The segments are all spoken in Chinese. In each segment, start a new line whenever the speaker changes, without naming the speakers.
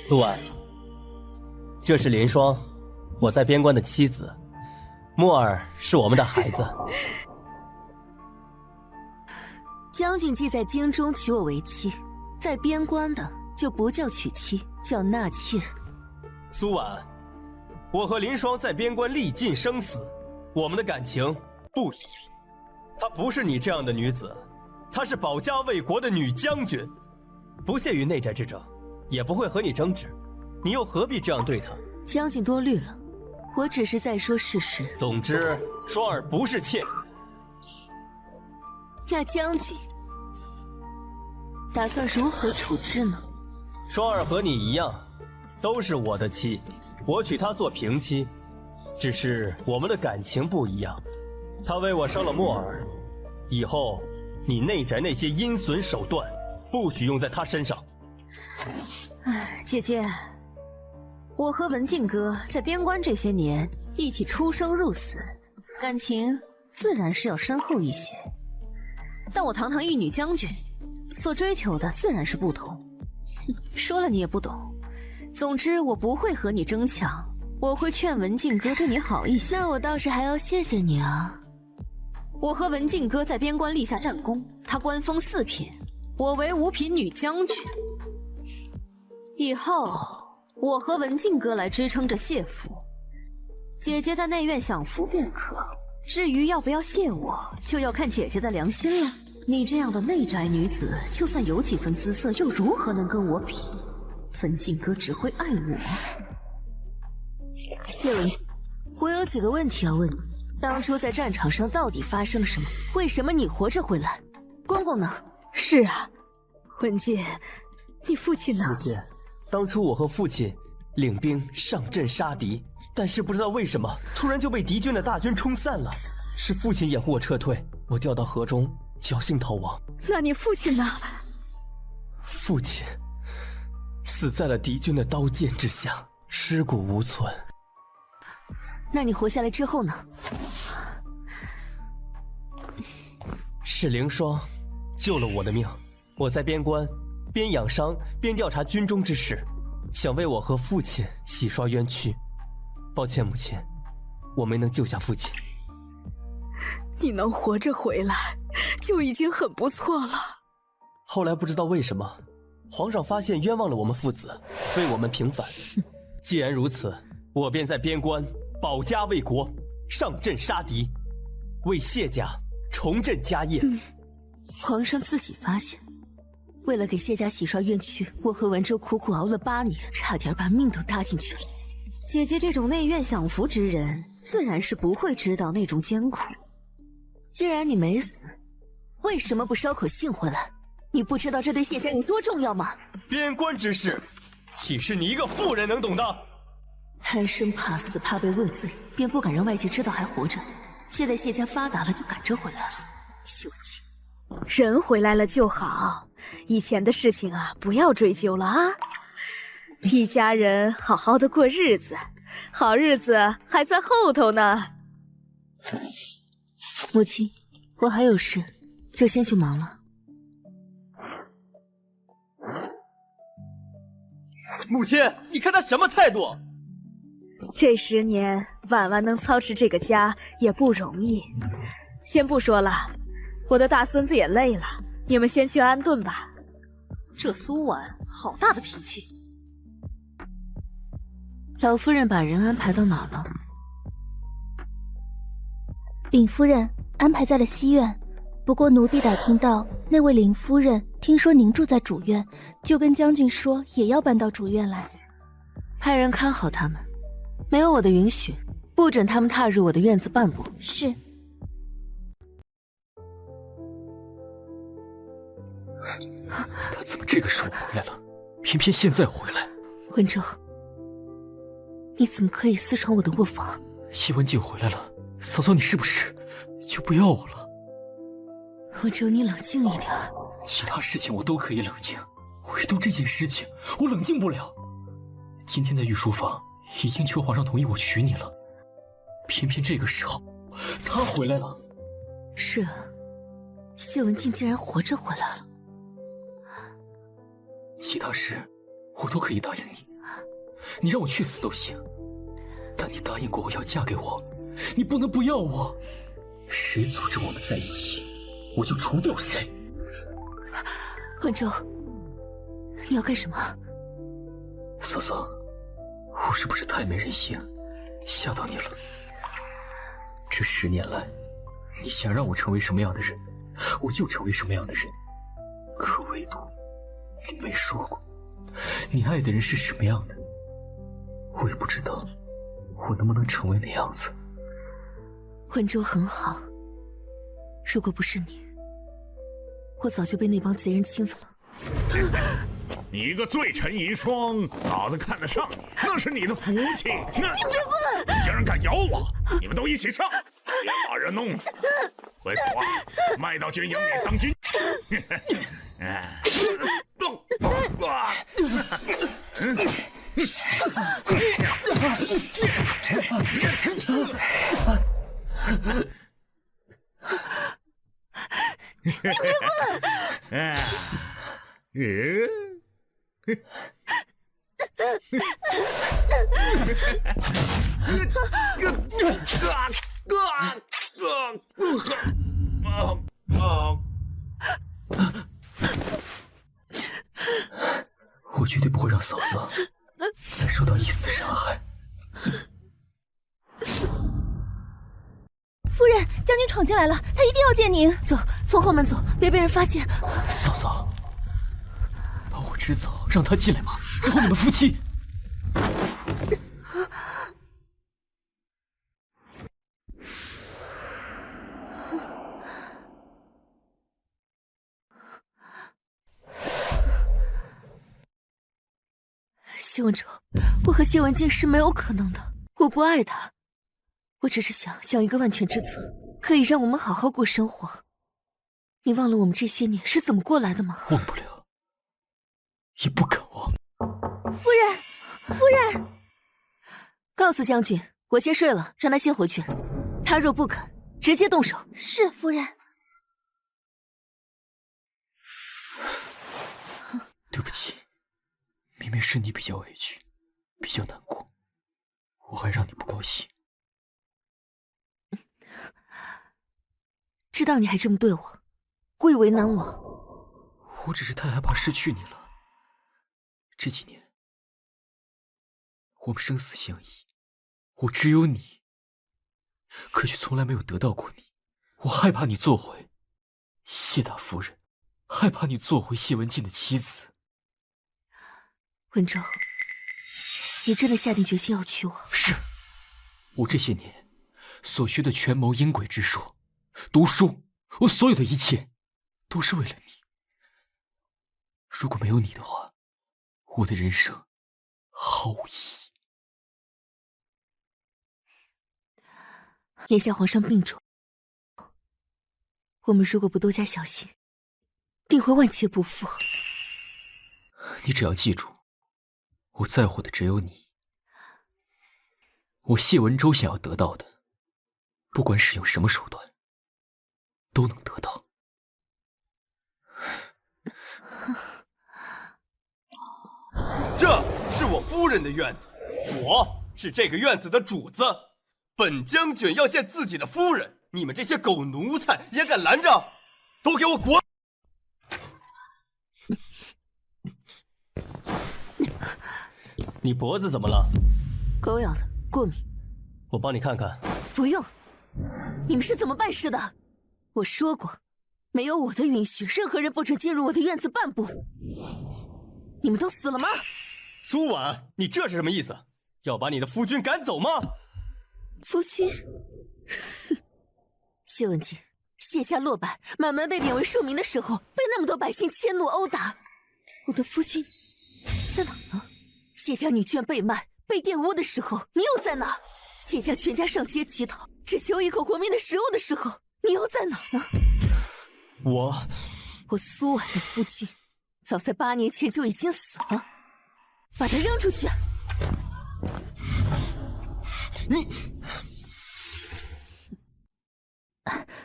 陆婉，这是林霜，我在边关的妻子。墨儿是我们的孩子。
将军既在京中娶我为妻，在边关的就不叫娶妻，叫纳妾。
苏婉，我和林霜在边关历尽生死，我们的感情不一样。她不是你这样的女子，她是保家卫国的女将军，不屑于内宅之争，也不会和你争执，你又何必这样对她？
将军多虑了，我只是在说事实。
总之，霜儿不是妾。
那将军打算如何处置呢？
霜儿和你一样，都是我的妻，我娶她做平妻，只是我们的感情不一样。她为我生了墨儿，以后你内宅那些阴损手段，不许用在她身上。
唉，姐姐，我和文静哥在边关这些年一起出生入死，感情自然是要深厚一些。但我堂堂一女将军，所追求的自然是不同。说了你也不懂。总之，我不会和你争抢，我会劝文静哥对你好一些。
那我倒是还要谢谢你啊。
我和文静哥在边关立下战功，他官封4品，我为5品女将军。以后我和文静哥来支撑着谢府，姐姐在内院享福便可。至于要不要谢我，就要看姐姐的良心了。你这样的内宅女子，就算有几分姿色，又如何能跟我比？文静哥只会爱我。
谢文静，我有几个问题要问你。当初在战场上到底发生了什么？为什么你活着回来？公公呢？
是啊，文静，你父亲呢？
母亲，当初我和父亲领兵上阵杀敌，但是不知道为什么突然就被敌军的大军冲散了。是父亲掩护我撤退，我掉到河中侥幸逃亡。
那你父亲呢？
父亲死在了敌军的刀剑之下，尸骨无存。
那你活下来之后呢？
是凌霜救了我的命。我在边关边养伤边调查军中之事，想为我和父亲洗刷冤屈。抱歉母亲，我没能救下父亲。
你能活着回来就已经很不错了。
后来不知道为什么，皇上发现冤枉了我们父子，为我们平反。既然如此，我便在边关保家卫国，上阵杀敌，为谢家重振家业。
皇上自己发现，为了给谢家洗刷冤屈，我和文州苦苦熬了8年，差点把命都搭进去了。
姐姐这种内院享福之人，自然是不会知道那种艰苦。
既然你没死，为什么不捎口信回来？你不知道这对谢家有多重要吗？
边关之事，岂是你一个妇人能懂的？
贪生怕死，怕被问罪，便不敢让外界知道还活着。现在谢家发达了，就赶着回来了。秀气，
人回来了就好，以前的事情啊，不要追究了啊。一家人好好的过日子，好日子还在后头呢。
母亲，我还有事，就先去忙了。
母亲，你看他什么态度？
这10年，婉婉能操持这个家也不容易。先不说了，我的大孙子也累了，你们先去安顿吧。
这苏婉好大的脾气。
老夫人把人安排到哪儿了？
禀夫人，安排在了西院。不过奴婢打听到，那位林夫人听说您住在主院，就跟将军说也要搬到主院来。
派人看好他们，没有我的允许，不准他们踏入我的院子半步。
是。
他怎么这个时候回来了？偏偏现在回来。
文州，你怎么可以私闯我的卧房？
叶文静回来了，嫂嫂你是不是就不要我了？
文州，你冷静一点。
其他事情我都可以冷静，唯独这件事情我冷静不了。今天在御书房已经求皇上同意我娶你了，偏偏这个时候他回来了。
是啊，谢文静竟然活着回来了。
其他事我都可以答应你。你让我去死都行，但你答应过我要嫁给我，你不能不要我。谁阻止我们在一起，我就除掉谁。
文州，你要干什么？
嫂嫂，我是不是太没人性，吓到你了？这10年来，你想让我成为什么样的人，我就成为什么样的人。可唯独你没说过，你爱的人是什么样的。我也不知道，我能不能成为那样子。
文州很好，如果不是你，我早就被那帮贼人侵犯了。
你一个罪臣遗孀，老子看得上你，那是你的福气。你别过来！你竟然敢咬我！你们都一起上，别把人弄死。回头啊，卖到军营里当军。你别过来！
我绝对不会让嫂子再受到一丝伤害。
夫人，将军闯进来了，他一定要见您。
走，从后门走，别被人发现。
嫂嫂，把我支走，让他进来吧，保你们夫妻。
谢文州，我和谢文静是没有可能的，我不爱他，我只是想一个万全之策，可以让我们好好过生活。你忘了我们这些年是怎么过来的吗？
忘不了，也不敢忘。
夫人，夫人，
告诉将军，我先睡了，让他先回去。他若不肯，直接动手。
是夫人。
对不起，明明是你比较委屈，比较难过，我还让你不高兴。
知道你还这么对我，贵为难我。
我只是太害怕失去你了。这几年，我们生死相依，我只有你，可却从来没有得到过你。我害怕你做回谢大夫人，害怕你做回谢文静的妻子。
文州，你真的下定决心要娶我？
是，我这些年所学的权谋阴诡之术，读书，我所有的一切都是为了你。如果没有你的话，我的人生毫无意义。
眼下皇上病重，我们如果不多加小心，定会万劫不复。
你只要记住，我在乎的只有你。我谢文州想要得到的，不管使用什么手段，都能得到。
这是我夫人的院子，我是这个院子的主子。本将军要见自己的夫人，你们这些狗奴才也敢拦着？都给我滚！你脖子怎么了？
狗咬的，过敏。
我帮你看看。
不用，你们是怎么办事的？我说过，没有我的允许，任何人不准进入我的院子半步。你们都死了吗？
苏婉，你这是什么意思？要把你的夫君赶走吗？
夫君，谢文静，谢家落败，满门被贬为庶民的时候，被那么多百姓迁怒殴打，我的夫君在哪呢？谢家女眷被卖、被玷污的时候，你又在哪？谢家全家上街乞讨，只求一口活命的食物的时候，你又在哪呢？我苏婉的夫君，早在8年前就已经死了，把他扔出去！
你，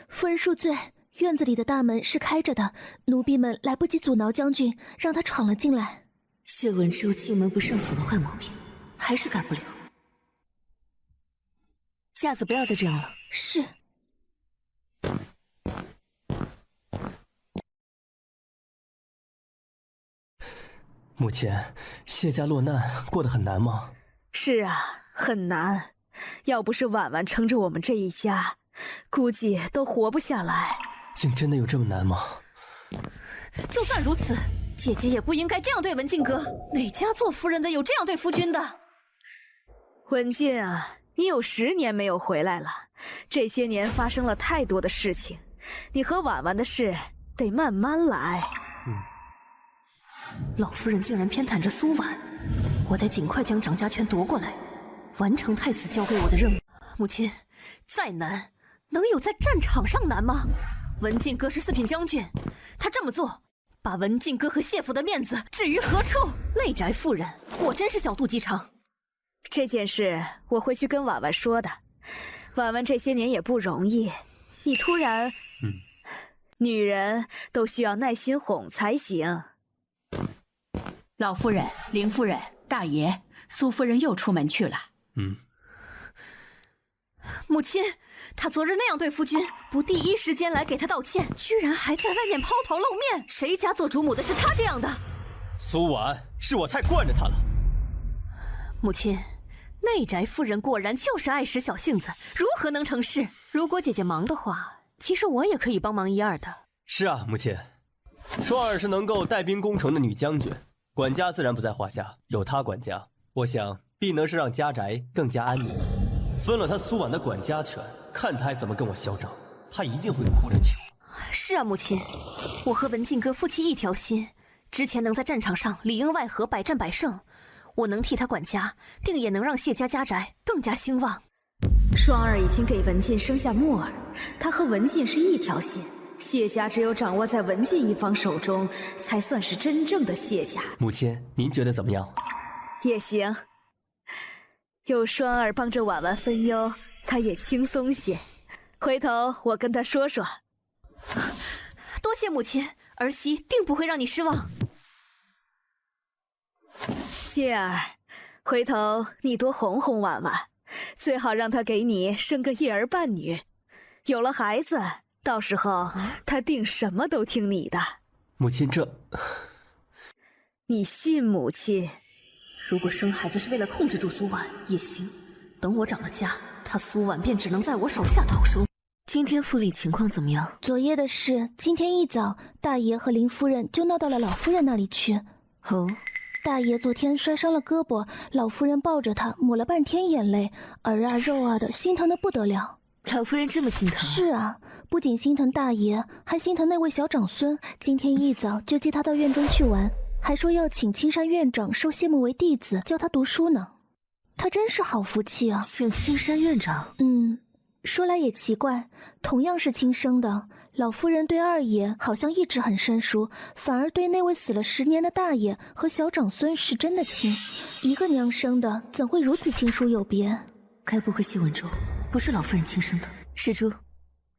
夫人恕罪，院子里的大门是开着的，奴婢们来不及阻挠将军，让他闯了进来。
谢文州进门不上锁的坏毛病，还是改不了。下次不要再这样了。
是。
母亲，谢家落难，过得很难吗？
是啊，很难。要不是婉婉撑着我们这一家，估计都活不下来。
竟真的有这么难吗？
就算如此，姐姐也不应该这样对文静哥。哪家做夫人的有这样对夫君的？
文静啊，你有10年没有回来了，这些年发生了太多的事情，你和婉婉的事得慢慢来。
老夫人竟然偏袒着苏婉，我得尽快将掌家权夺过来，完成太子交给我的任务。母亲，再难，能有在战场上难吗？文静哥是4品将军，他这么做，把文静哥和谢府的面子置于何处？内宅妇人果真是小肚鸡肠。
这件事我会去跟婉婉说的。婉婉这些年也不容易，你突然……女人都需要耐心哄才行。
老夫人、林夫人、大爷，苏夫人又出门去了。
母亲，他昨日那样对夫君，不第一时间来给他道歉，居然还在外面抛头露面，谁家做主母的是他这样的？
苏婉，是我太惯着他了。
母亲，内宅夫人果然就是爱使小性子，如何能成事？如果姐姐忙的话，其实我也可以帮忙1、2的。
是啊，母亲，双儿是能够带兵攻城的女将军，管家自然不在话下，有她管家，我想必能是让家宅更加安宁。分了他苏婉的管家权，看他还怎么跟我嚣张，他一定会哭着求。
是啊，母亲，我和文静哥夫妻一条心，之前能在战场上里应外合，百战百胜，我能替他管家，定也能让谢家家宅更加兴旺。
双儿已经给文静生下木儿，他和文静是一条心，谢家只有掌握在文静一方手中，才算是真正的谢家。
母亲，您觉得怎么样？
也行，有双儿帮着婉婉分忧，她也轻松些。回头我跟她说说。
多谢母亲，儿媳定不会让你失望。
静儿，回头你多哄哄婉婉，最好让她给你生个一儿半女。有了孩子，到时候她定什么都听你的。
母亲，
你信母亲？
如果生孩子是为了控制住苏婉也行，等我长了家，她苏婉便只能在我手下讨收。
今天府里情况怎么样？
昨夜的事，今天一早，大爷和林夫人就闹到了老夫人那里去。
哦，
大爷昨天摔伤了胳膊，老夫人抱着他抹了半天眼泪，儿啊肉啊的，心疼的不得了。
老夫人这么心疼？
是啊，不仅心疼大爷，还心疼那位小长孙。今天一早就接他到院中去玩，还说要请青山院长收谢幕为弟子，教他读书呢。他真是好福气啊！
请青山院长？
说来也奇怪，同样是亲生的，老夫人对二爷好像一直很生疏，反而对那位死了10年的大爷和小长孙是真的亲。一个娘生的，怎会如此亲疏有别？
该不会谢文州不是老夫人亲生的？施主，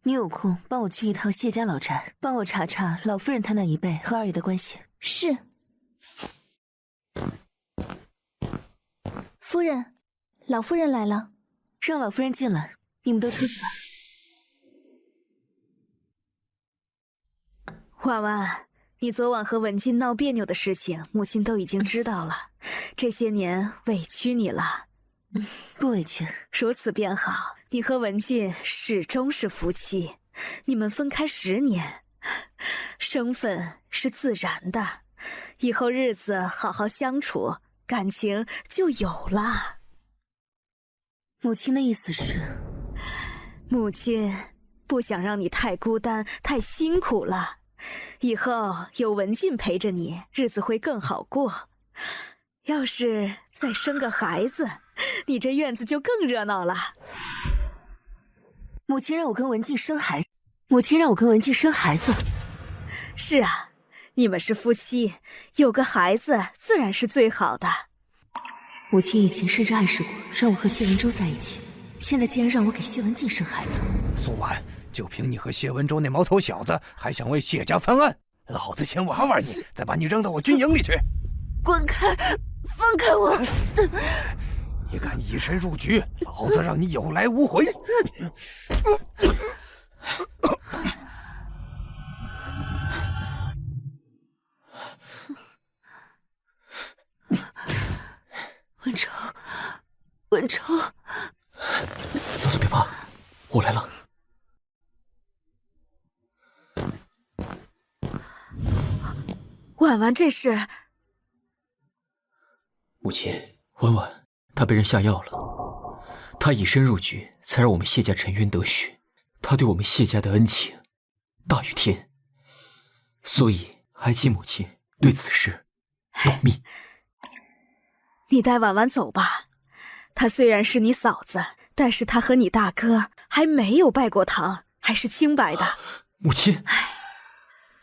你有空帮我去一趟谢家老宅，帮我查查老夫人她那一辈和二爷的关系。
是。夫人，老夫人来了。
让老夫人进来，你们都出去吧。
婉婉，你昨晚和文静闹别扭的事情，母亲都已经知道了。这些年委屈你了。
不委屈，
如此便好。你和文静始终是夫妻，你们分开10年，生分是自然的，以后日子好好相处，感情就有了。
母亲的意思是？
母亲不想让你太孤单，太辛苦了。以后有文静陪着你，日子会更好过。要是再生个孩子，你这院子就更热闹了。
母亲让我跟文静生孩子。母亲让我跟文静生孩子。
是啊，你们是夫妻，有个孩子自然是最好的。
母亲以前甚至暗示过让我和谢文州在一起，现在竟然让我给谢文静生孩子。
苏婉，就凭你和谢文州那毛头小子，还想为谢家翻案？老子先玩玩你，再把你扔到我军营里去。
滚开！放开我！
你敢以身入局，老子让你有来无回！
文成，文成，
嫂嫂别怕，我来了。
婉婉这是？
母亲，婉婉她被人下药了，她以身入局，才让我们谢家沉冤得雪。她对我们谢家的恩情大于天，所以还请母亲对此事保密。
你带婉婉走吧，她虽然是你嫂子，但是她和你大哥还没有拜过堂，还是清白的。
母亲，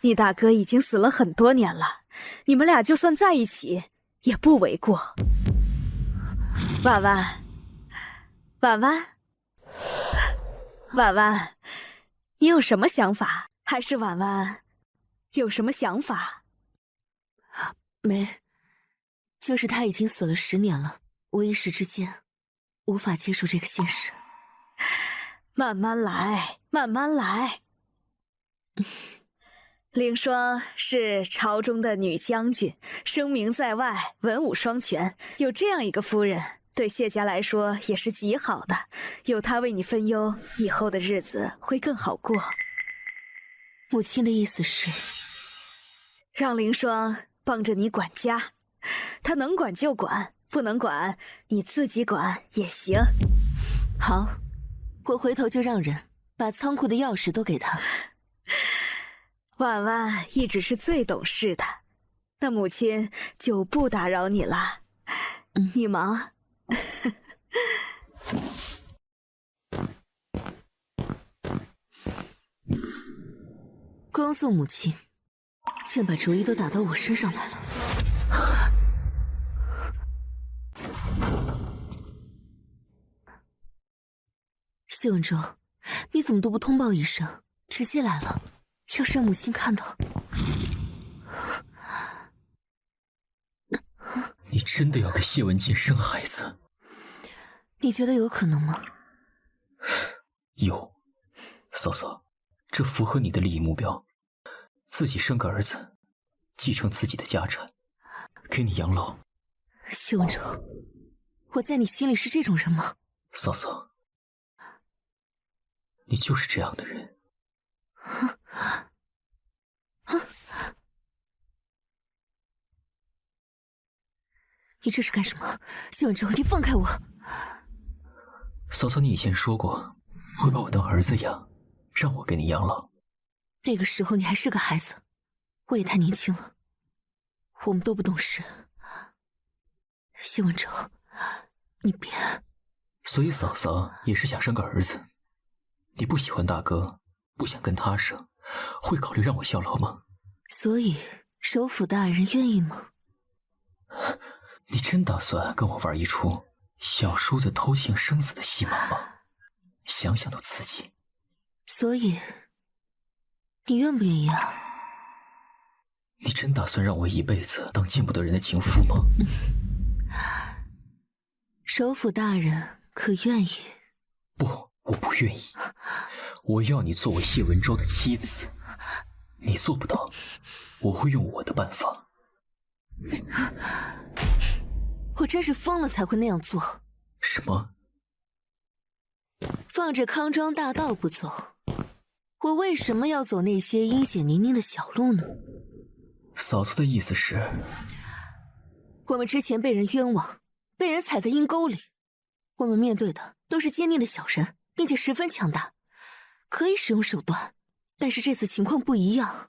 你大哥已经死了很多年了，你们俩就算在一起也不为过。婉婉，婉婉，婉婉，你有什么想法？还是婉婉有什么想法？
没，就是他已经死了10年了，我一时之间无法接受这个现实。
慢慢来，慢慢来。凌霜是朝中的女将军，声名在外，文武双全，有这样一个夫人，对谢家来说也是极好的。有她为你分忧，以后的日子会更好过。
母亲的意思是，
让凌霜帮着你管家，她能管就管，不能管你自己管也行。
好，我回头就让人把仓库的钥匙都给他。
婉婉一直是最懂事的，那母亲就不打扰你了。你忙。
恭送母亲，竟把主意都打到我身上来了。谢文州，你怎么都不通报一声，直接来了？要是让母亲看到，
你真的要给谢文静生孩子？
你觉得有可能吗？
有，嫂嫂，这符合你的利益目标。自己生个儿子，继承自己的家产，给你养老。
谢文州，我在你心里是这种人吗？
嫂嫂，你就是这样的人。
你这是干什么？谢文州，你放开我！
嫂嫂，你以前说过会把我当儿子养，让我给你养老。
那个时候你还是个孩子，我也太年轻了，我们都不懂事。谢文州，你别……
所以嫂嫂也是想生个儿子。你不喜欢大哥，不想跟他生，会考虑让我效劳吗？
所以首府大人愿意吗？
你真打算跟我玩一出小叔子偷情生子的戏码吗？想想都刺激。
所以你愿不愿意啊？
你真打算让我一辈子当见不得人的情妇吗？
首府大人可愿意？
不，我不愿意。我要你做我谢文昭的妻子。你做不到，我会用我的办法。
我真是疯了才会那样做。
什么？
放着康庄大道不走，我为什么要走那些阴险泥泞的小路呢？
嫂子的意思是，
我们之前被人冤枉，被人踩在阴沟里，我们面对的都是坚定的小人，并且十分强大，可以使用手段，但是这次情况不一样。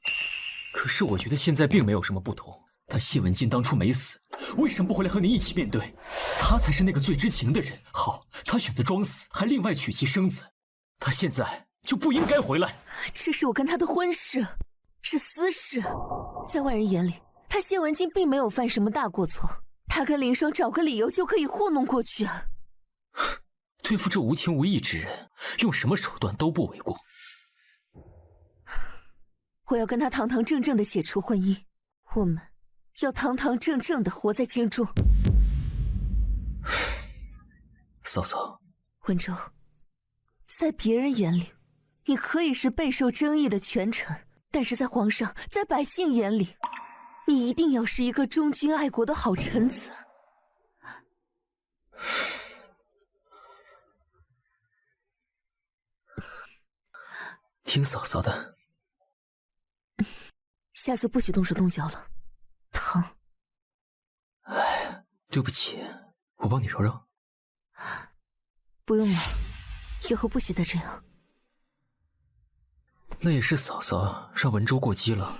可是我觉得现在并没有什么不同。他谢文静当初没死，为什么不回来和你一起面对？他才是那个最知情的人。好，他选择装死，还另外娶妻生子，他现在就不应该回来。
这是我跟他的婚事，是私事，在外人眼里，他谢文静并没有犯什么大过错，他跟林霜找个理由就可以糊弄过去。
对付这无情无义之人，用什么手段都不为过。
我要跟他堂堂正正的解除婚姻，我们要堂堂正正的活在京中。
嫂嫂，
文州，在别人眼里，你可以是备受争议的权臣，但是在皇上、在百姓眼里，你一定要是一个忠君爱国的好臣子。
听嫂嫂的。
下次不许动手动脚了，疼。
哎，对不起，我帮你揉揉。
不用了，以后不许再这样。
那也是嫂嫂让文州过激了。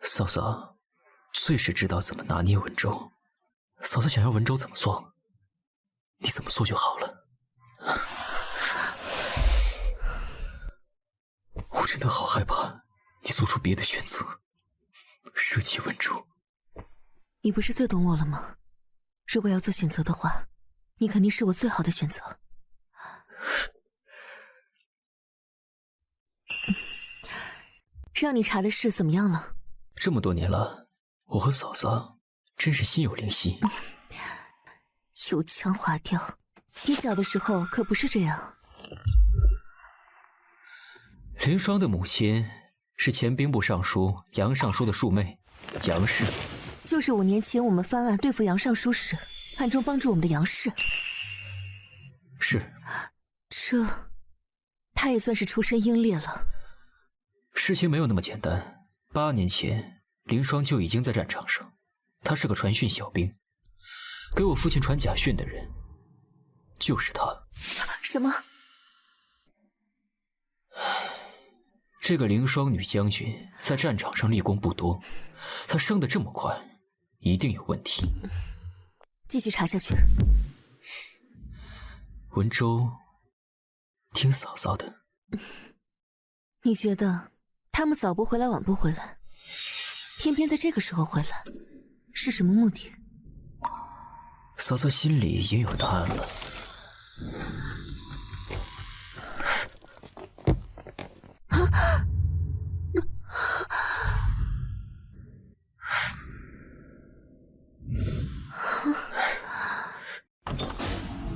嫂嫂最是知道怎么拿捏文州，嫂嫂想要文州怎么做，你怎么做就好了。我真的好害怕你做出别的选择，舍弃文州。
你不是最懂我了吗？如果要做选择的话，你肯定是我最好的选择。让你查的事怎么样了？
这么多年了，我和嫂嫂真是心有灵犀。
油腔滑调，你小的时候可不是这样。
林霜的母亲是前兵部尚书杨尚书的庶妹杨氏，
就是5年前我们翻案对付杨尚书时，暗中帮助我们的杨氏。
是，
这，他也算是出身英烈了。
事情没有那么简单。8年前，林霜就已经在战场上，他是个传讯小兵，给我父亲传假讯的人就是他。
什么？
这个凌霜女将军在战场上立功不多，她升得这么快，一定有问题。
继续查下去。
文州，听嫂嫂的。
你觉得他们早不回来晚不回来，偏偏在这个时候回来，是什么目的？
嫂嫂心里已经有答案了。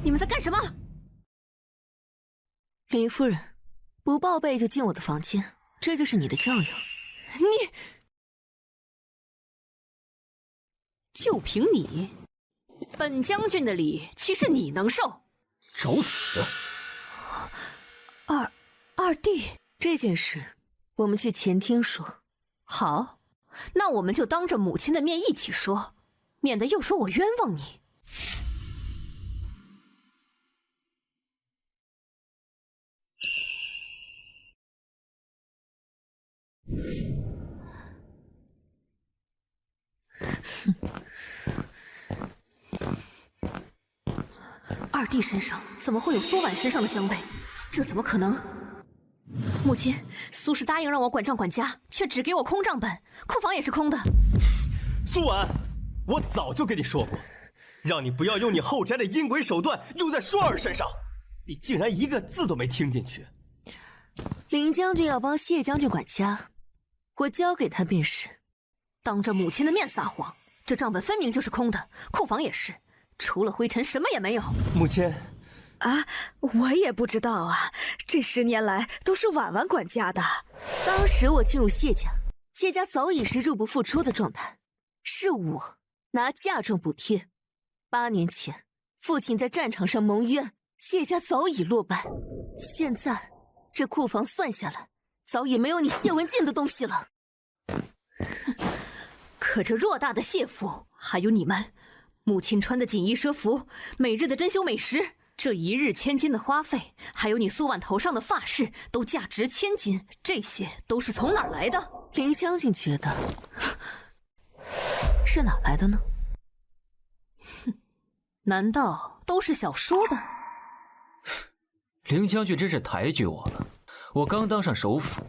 你们在干什么？
林夫人，不报备就进我的房间，这就是你的教养。
你就凭你，本将军的礼，岂是你能受？
找死！
二弟，这件事我们去前厅说。
好，那我们就当着母亲的面一起说，免得又说我冤枉你。二弟身上怎么会有苏婉身上的香味？这怎么可能？母亲，苏氏答应让我管账管家，却只给我空账本，库房也是空的。
苏婉，我早就跟你说过，让你不要用你后宅的阴鬼手段用在双儿身上，你竟然一个字都没听进去。
林将军要帮谢将军管家，我交给他便是。
当着母亲的面撒谎，这账本分明就是空的，库房也是，除了灰尘什么也没有。
母亲，
啊，我也不知道啊，这10年来都是婉婉管家的。
当时我进入谢家，谢家早已是入不敷出的状态，是我拿嫁妆补贴。8年前，父亲在战场上蒙冤，谢家早已落败。现在，这库房算下来，早已没有你谢文静的东西了。
可这偌大的谢府，还有你们母亲穿的锦衣奢服，每日的珍馐美食，这1日1000金的花费，还有你苏婉头上的发饰，都价值1000金，这些都是从哪儿来的？
林将军觉得是哪儿来的呢？
哼，难道都是小叔的？
林将军真是抬举我了，我刚当上首辅，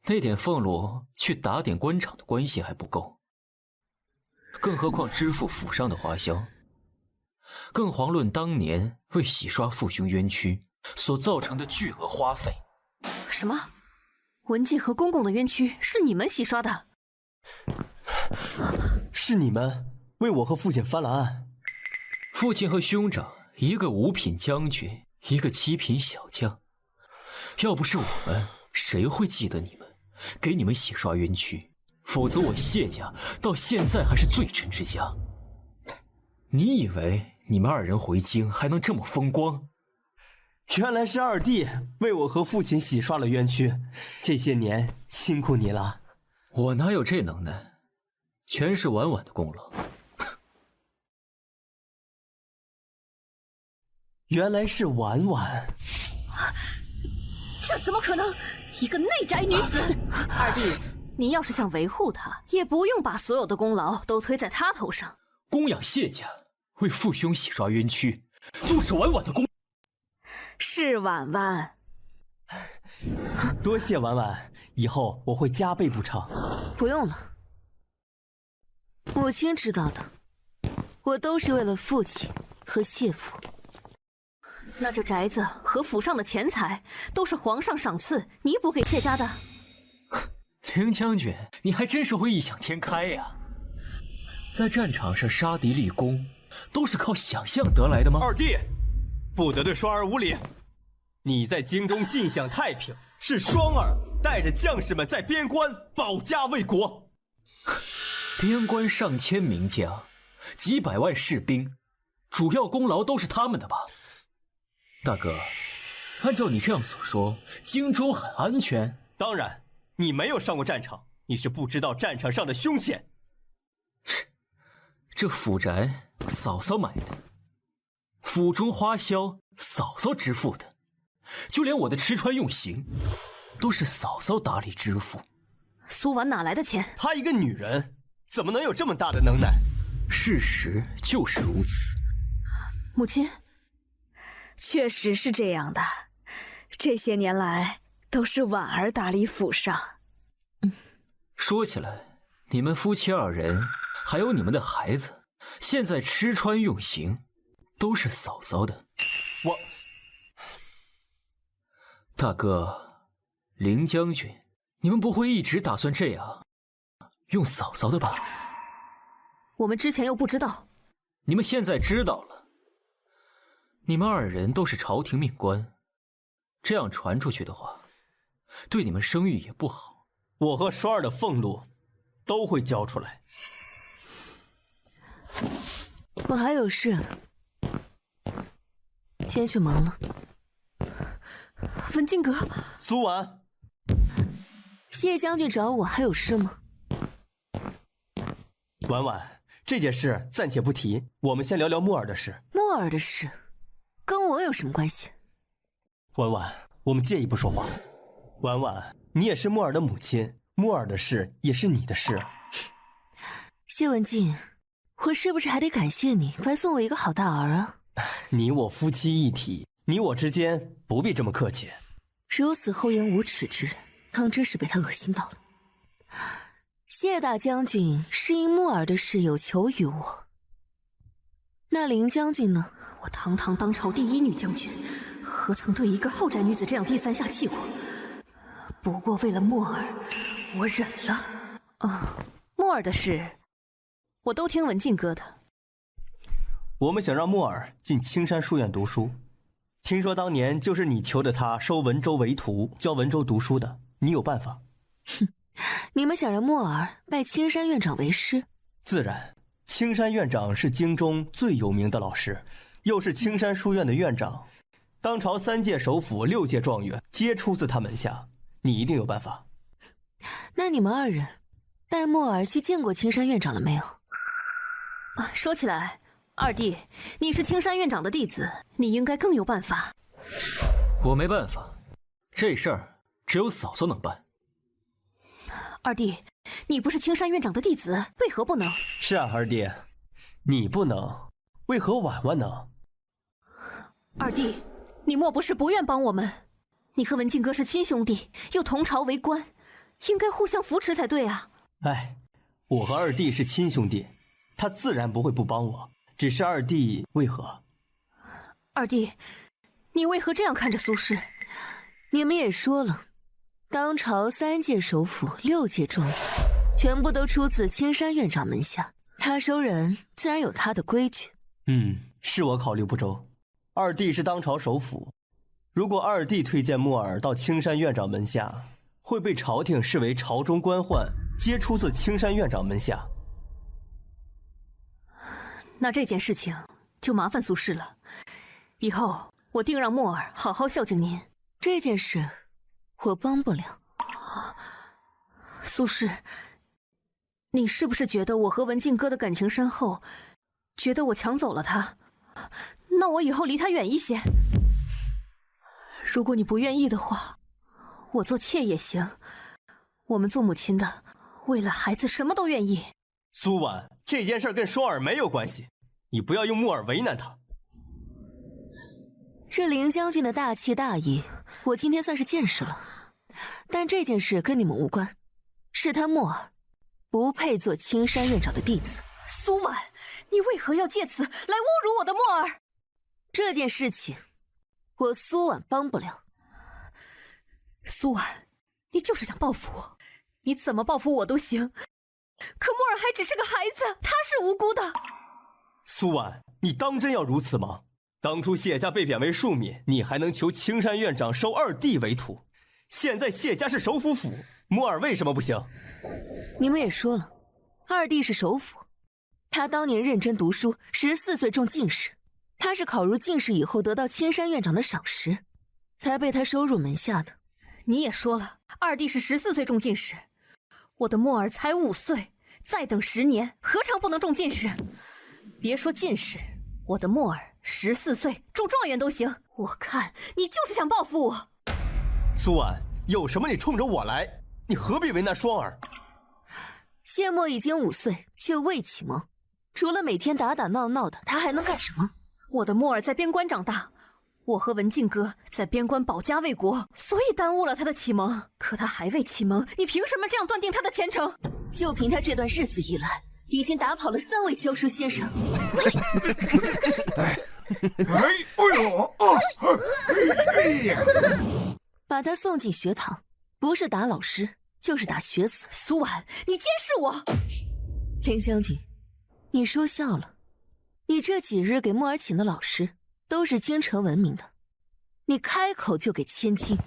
那点俸禄去打点官场的关系还不够，更何况支付府上的花销。更遑论当年为洗刷父兄冤屈所造成的巨额花费。
什么？文静和公公的冤屈是你们洗刷的？
是你们为我和父亲翻了案。
父亲和兄长，一个5品将军，一个7品小将。要不是我们，谁会记得你们，给你们洗刷冤屈？否则我谢家到现在还是罪臣之家。你以为你们2人回京还能这么风光？
原来是二弟为我和父亲洗刷了冤屈，这些年辛苦你了。
我哪有这能耐，全是婉婉的功劳。
原来是婉婉，
这怎么可能？一个内宅女子！二弟，你要是想维护她，也不用把所有的功劳都推在她头上。
供养谢家，为父兄洗刷冤屈，都是婉婉的功。
是婉婉，
多谢婉婉，以后我会加倍补偿。
不用了，母亲知道的，我都是为了父亲和谢父。
那这宅子和府上的钱财都是皇上赏赐你补给谢家的。
凌将军，你还真是会异想天开呀！在战场上杀敌立功，都是靠想象得来的吗？
二弟，不得对双儿无礼。你在京中尽享太平，是双儿带着将士们在边关保家卫国。
边关上千名将，几百万士兵，主要功劳都是他们的吧？大哥，按照你这样所说，荆州很安全？
当然，你没有上过战场，你是不知道战场上的凶险。
这府宅嫂嫂买的，府中花销嫂嫂支付的，就连我的吃穿用行，都是嫂嫂打理支付。
苏婉哪来的钱？
她一个女人，怎么能有这么大的能耐？
事实就是如此。
母亲，
确实是这样的。这些年来，都是婉儿打理府上。
说起来，你们夫妻2人，还有你们的孩子，现在吃穿用行，都是嫂嫂的。
我，
大哥，凌将军，你们不会一直打算这样用嫂嫂的吧？
我们之前又不知道。
你们现在知道了。你们2人都是朝廷命官，这样传出去的话，对你们声誉也不好。
我和双儿的俸禄都会交出来。
我还有事，先去忙了。
文静阁，
苏婉，
谢将军找我还有事吗？
婉婉，这件事暂且不提，我们先聊聊木耳的事。
木耳的事，跟我有什么关系？
婉婉，我们借一步说话。婉婉，你也是木耳的母亲，木耳的事也是你的事。
谢文静，我是不是还得感谢你白送我一个好大儿啊？
你我夫妻一体，你我之间不必这么客气。
如此厚颜无耻之人，当真是被他恶心到了。谢大将军是因木耳的事有求于我，那凌将军呢？
我堂堂当朝第1女将军，何曾对一个后宅女子这样低三下气过？不过为了木耳，我忍了。木耳的事，我都听文静哥的。
我们想让木耳进青山书院读书，听说当年就是你求着他收文州为徒，教文州读书的，你有办法？
哼，你们想让木耳拜青山院长为师？
自然，青山院长是京中最有名的老师，又是青山书院的院长，当朝3届首辅、6届状元皆出自他门下，你一定有办法。
那你们2人带木耳去见过青山院长了没有？
说起来，二弟，你是青山院长的弟子，你应该更有办法。
我没办法，这事儿只有嫂嫂能办。
二弟，你不是青山院长的弟子，为何不能？
是啊，二弟，你不能，为何婉婉能？
二弟，你莫不是不愿帮我们？你和文静哥是亲兄弟，又同朝为官，应该互相扶持才对啊。
哎，我和二弟是亲兄弟，他自然不会不帮我，只是二弟为何？
二弟，你为何这样看着苏轼？
你们也说了，当朝3届首辅、6届状元，全部都出自青山院长门下，他收人自然有他的规矩。
是我考虑不周。二弟是当朝首辅，如果二弟推荐木耳到青山院长门下，会被朝廷视为朝中官宦，皆出自青山院长门下。
那这件事情就麻烦苏氏了，以后我定让木耳好好孝敬您。
这件事我帮不了。
苏氏，你是不是觉得我和文静哥的感情深厚，觉得我抢走了他？那我以后离他远一些。如果你不愿意的话，我做妾也行。我们做母亲的，为了孩子什么都愿意。
苏婉，这件事跟双儿没有关系，你不要用木耳为难他。
这林将军的大气大义，我今天算是见识了。但这件事跟你们无关，是他木耳不配做青山院长的弟子。
苏婉，你为何要借此来侮辱我的木耳？
这件事情，我苏婉帮不了。
苏婉，你就是想报复我，你怎么报复我都行。可木耳还只是个孩子，他是无辜的。
苏婉，你当真要如此吗？当初谢家被贬为庶民，你还能求青山院长收二弟为徒。现在谢家是首辅府，木耳为什么不行？
你们也说了，二弟是首辅，他当年认真读书，14岁中进士。他是考入进士以后得到青山院长的赏识，才被他收入门下的。
你也说了，二弟是14岁中进士，我的木耳才5岁，再等10年，何尝不能中进士？别说进士，我的木耳14岁中状元都行。我看你就是想报复我。
苏婉，有什么你冲着我来，你何必为难双儿？
谢墨已经5岁，却未启蒙，除了每天打打闹闹的，他还能干什么？
我的木耳在边关长大，我和文静哥在边关保家卫国，所以耽误了他的启蒙。可他还未启蒙，你凭什么这样断定他的前程？
就凭他这段日子以来，已经打跑了3位教书先生。把他送进学堂，不是打老师，就是打学子。
苏婉，你监视我！
林将军，你说笑了。你这几日给木耳请的老师都是京城闻名的，你开口就给1000金，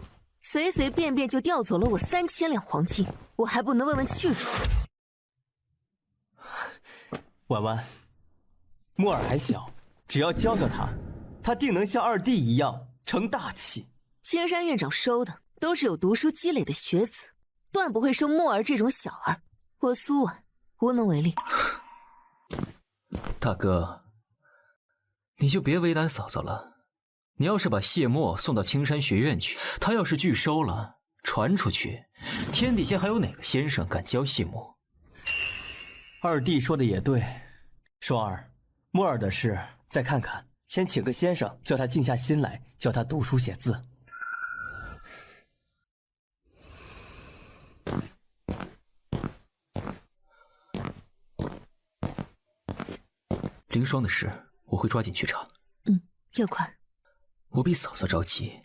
随随便便就调走了我3000两黄金，我还不能问问去处？
婉婉，木耳还小，只要教教他，他定能像二弟一样成大器。
青山院长收的都是有读书积累的学子，断不会收木耳这种小儿。我苏婉无能为力。
大哥，你就别为难嫂嫂了。你要是把谢墨送到青山学院去，他要是拒收了，传出去，天底下还有哪个先生敢教谢墨？
二弟说的也对，双儿，木耳的事再看看，先请个先生叫他静下心来，教他读书写字。
凌霜的事，我会抓紧去查。
越快。
我比嫂嫂着急。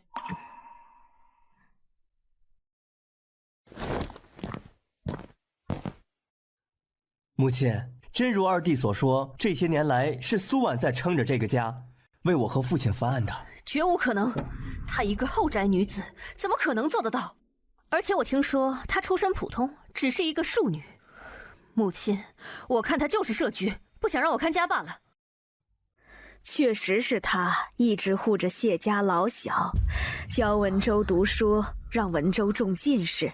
母亲，真如二弟所说，这些年来是苏婉在撑着这个家，为我和父亲翻案的。
绝无可能，她一个后宅女子，怎么可能做得到？而且我听说她出身普通，只是一个庶女。母亲，我看她就是设局，不想让我看家罢了。
确实是他一直护着谢家老小，教文州读书，让文州中进士，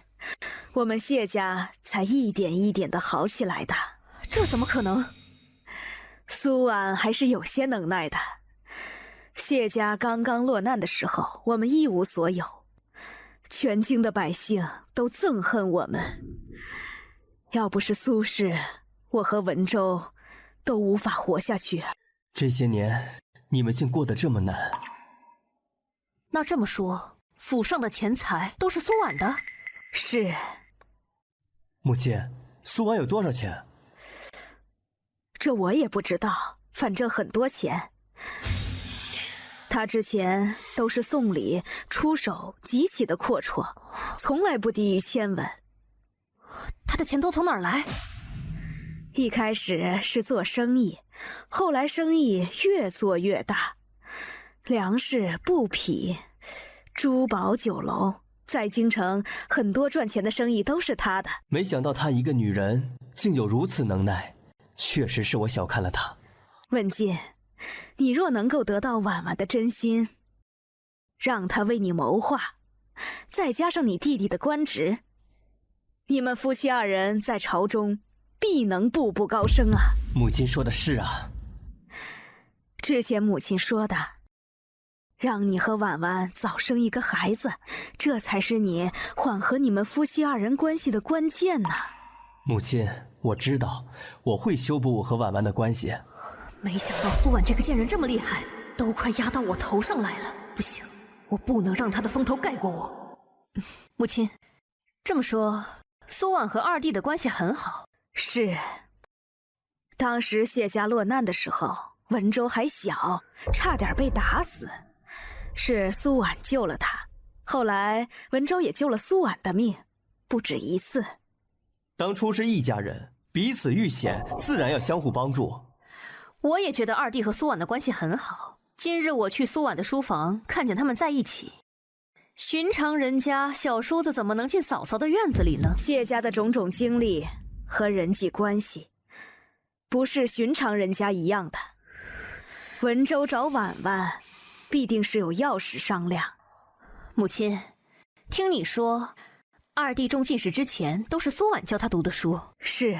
我们谢家才一点一点的好起来的。
这怎么可能？
苏婉还是有些能耐的。谢家刚刚落难的时候，我们一无所有，全京的百姓都憎恨我们。要不是苏氏，我和文州都无法活下去。
这些年你们竟过得这么难。
那这么说，府上的钱财都是苏婉的？
是。
母亲，苏婉有多少钱？
这我也不知道，反正很多钱。他之前都是送礼，出手极其的阔绰，从来不低于1000文。
他的钱都从哪儿来？
一开始是做生意，后来生意越做越大，粮食、布匹、珠宝、酒楼，在京城很多赚钱的生意都是他的。
没想到她一个女人竟有如此能耐，确实是我小看了她。
文静，你若能够得到婉婉的真心，让她为你谋划，再加上你弟弟的官职，你们夫妻二人在朝中必能步步高升啊！
母亲说的是啊。
之前母亲说的，让你和婉婉早生一个孩子，这才是你缓和你们夫妻二人关系的关键呢。
母亲，我知道，我会修补我和婉婉的关系。
没想到苏婉这个贱人这么厉害，都快压到我头上来了。不行，我不能让她的风头盖过我。母亲，这么说，苏婉和二弟的关系很好。
是，当时谢家落难的时候，文州还小，差点被打死，是苏婉救了他。后来文州也救了苏婉的命，不止一次。
当初是一家人，彼此遇险，自然要相互帮助。
我也觉得二弟和苏婉的关系很好。今日我去苏婉的书房，看见他们在一起。寻常人家，小叔子怎么能进嫂嫂的院子里呢？
谢家的种种经历和人际关系，不是寻常人家一样的。文州找婉婉，必定是有要事商量。
母亲，听你说，二弟中进士之前都是苏婉教他读的书。
是。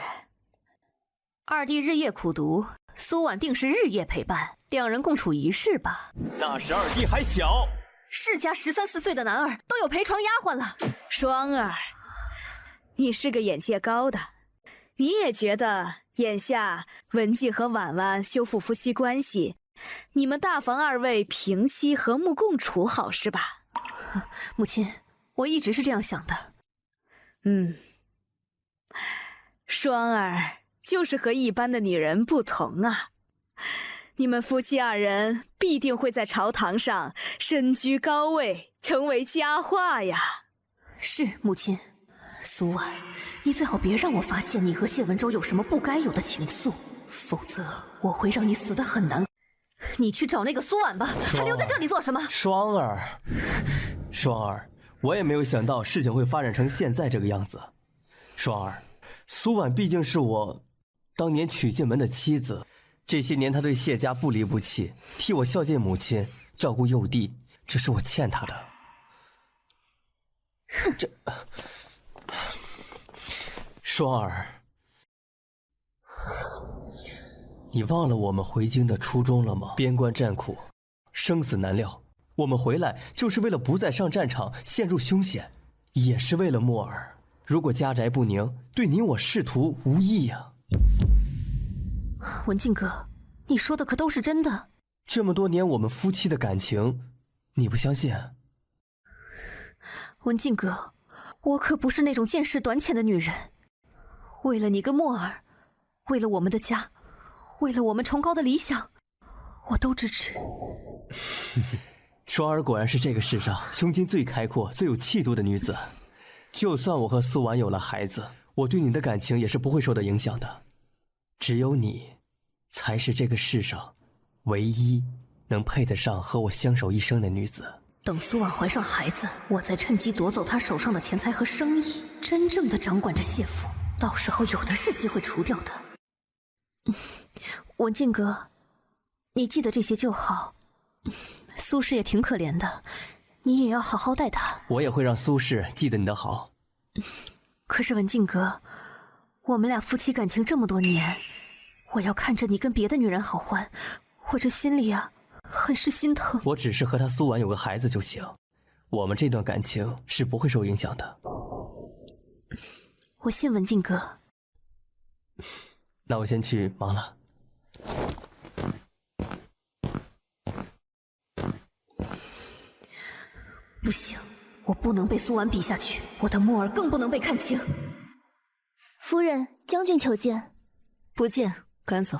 二弟日夜苦读，苏婉定是日夜陪伴，两人共处一室吧。
那时二弟还小，
世家13、14岁的男儿都有陪床丫鬟了。
双儿，你是个眼界高的，你也觉得眼下文静和婉婉修复夫妻关系，你们大房二位平妻和睦共处好是吧？
母亲，我一直是这样想的。
双儿就是和一般的女人不同啊，你们夫妻二人必定会在朝堂上身居高位，成为佳话呀。
是，母亲。苏婉，你最好别让我发现你和谢文州有什么不该有的情愫，否则我会让你死得很难。你去找那个苏婉吧，还留在这里做什么？
双儿，我也没有想到事情会发展成现在这个样子。双儿，苏婉毕竟是我当年娶进门的妻子，这些年她对谢家不离不弃，替我孝敬母亲，照顾幼弟，这是我欠她的。这，双儿，你忘了我们回京的初衷了吗？边关战苦，生死难料，我们回来就是为了不再上战场陷入凶险，也是为了墨儿。如果家宅不宁，对你我仕途无益呀。
文静哥，你说的可都是真的？
这么多年我们夫妻的感情，你不相信？
文静哥，我可不是那种见识短浅的女人。为了你跟墨儿，为了我们的家，为了我们崇高的理想，我都支持。
双儿果然是这个世上胸襟最开阔、最有气度的女子。就算我和苏婉有了孩子，我对你的感情也是不会受到影响的。只有你，才是这个世上唯一能配得上和我相守一生的女子。
等苏婉怀上孩子，我再趁机夺走她手上的钱财和生意，真正的掌管着谢府。到时候有的是机会除掉她。文静哥，你记得这些就好。苏轼也挺可怜的，你也要好好待他。
我也会让苏轼记得你的好。
可是文静哥，我们俩夫妻感情这么多年，我要看着你跟别的女人好欢，我这心里啊，很是心疼。
我只是和他苏婉有个孩子就行，我们这段感情是不会受影响的。
我信文静哥。
那我先去忙了。
不行，我不能被苏婉比下去，我的墨儿更不能被看轻。
夫人，将军求见。
不见，赶走。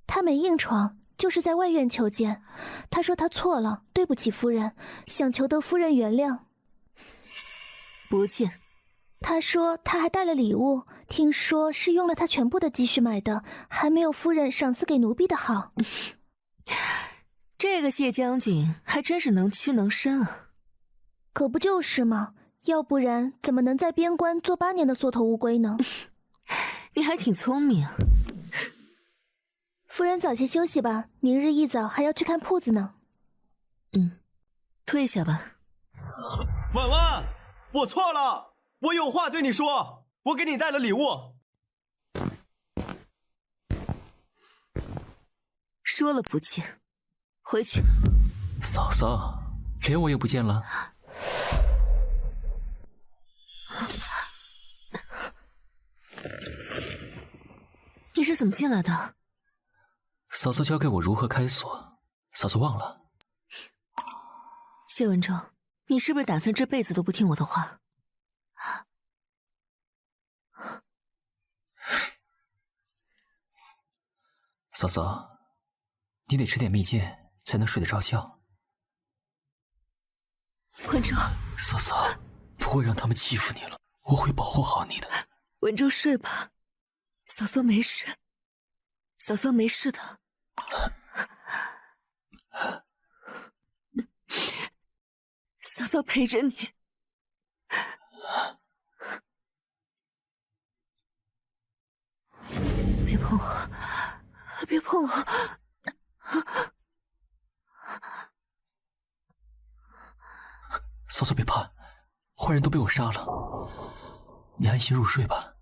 他没硬闯，就是在外院求见。他说他错了，对不起夫人，想求得夫人原谅。
不见。
他说他还带了礼物，听说是用了他全部的积蓄买的，还没有夫人赏赐给奴婢的好。
这个谢将军还真是能屈能伸啊！
可不就是吗？要不然怎么能在边关做8年的缩头乌龟呢？
你还挺聪明。
夫人早些休息吧，明日一早还要去看铺子呢。
退下吧。
婉婉，我错了，我有话对你说，我给你带了礼物。
说了不见，回去。
嫂嫂，连我也不见了。
你是怎么进来的？
嫂嫂教给我如何开锁，嫂嫂忘了？
谢文州，你是不是打算这辈子都不听我的话？
嫂嫂，你得吃点蜜饯才能睡得着觉。
文州，
嫂嫂，不会让他们欺负你了，我会保护好你的。
文州睡吧，嫂嫂没事，嫂嫂没事的。嫂嫂陪着你。别碰我，别碰我。
嫂嫂别怕，坏人都被我杀了，你安心入睡吧。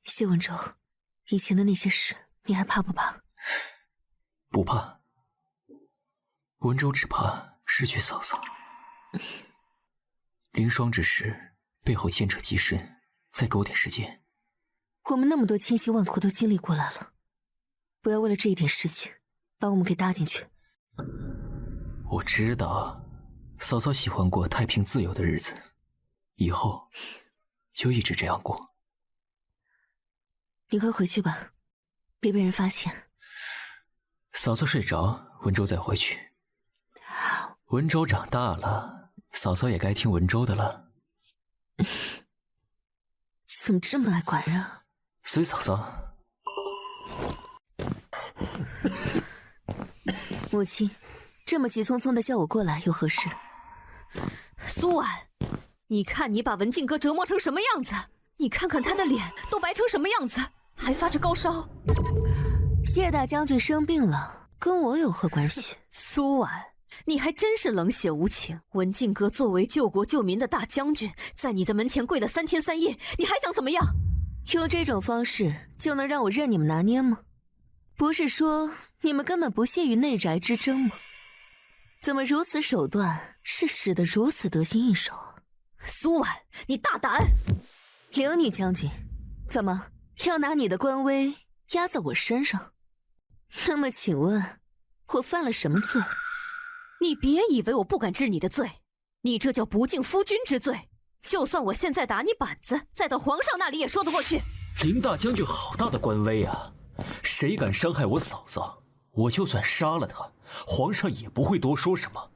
谢文州，以前的那些事，你还怕不怕？
不怕，文州只怕失去嫂嫂。凌霜之事背后牵扯极深，再给我点时间。
我们那么多千辛万苦都经历过来了，不要为了这一点事情把我们给搭进去。
我知道，嫂嫂喜欢过太平自由的日子，以后就一直这样过。
你快回去吧，别被人发现。
嫂嫂睡着，文州再回去。文州长大了，嫂嫂也该听文州的了。
怎么这么爱管人啊？
随嫂嫂。
母亲，这么急匆匆的叫我过来有何事？
苏婉，你看你把文静哥折磨成什么样子？你看看他的脸都白成什么样子，还发着高烧。
谢大将军生病了，跟我有何关系？
苏婉，你还真是冷血无情。文静哥作为救国救民的大将军，在你的门前跪了3天3夜，你还想怎么样？
用这种方式就能让我任你们拿捏吗？不是说你们根本不屑于内宅之争吗？怎么如此手段，是使得如此得心应手？
苏婉，你大胆！
凌女将军，怎么要拿你的官威压在我身上？那么请问，我犯了什么罪？
你别以为我不敢治你的罪，你这叫不敬夫君之罪。就算我现在打你板子，再到皇上那里也说得过去。
凌大将军好大的官威啊！谁敢伤害我嫂嫂，我就算杀了他，皇上也不会多说什么。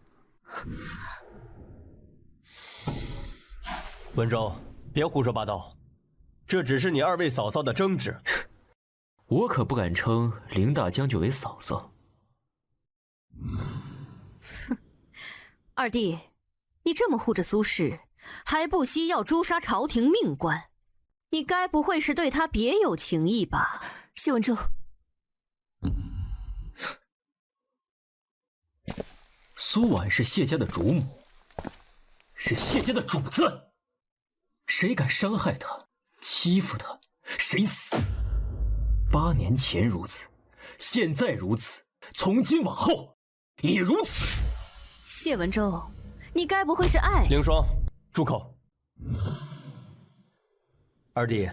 文州，别胡说八道，这只是你2位嫂嫂的争执。
我可不敢称凌大将军为嫂嫂。
二弟，你这么护着苏氏，还不惜要诛杀朝廷命官，你该不会是对他别有情意吧？
谢文州，
苏婉是谢家的主母，是谢家的主子，谁敢伤害她、欺负她，谁死。8年前如此，现在如此，从今往后也如此。
谢文州，你该不会是爱……
凌霜，住口！二弟，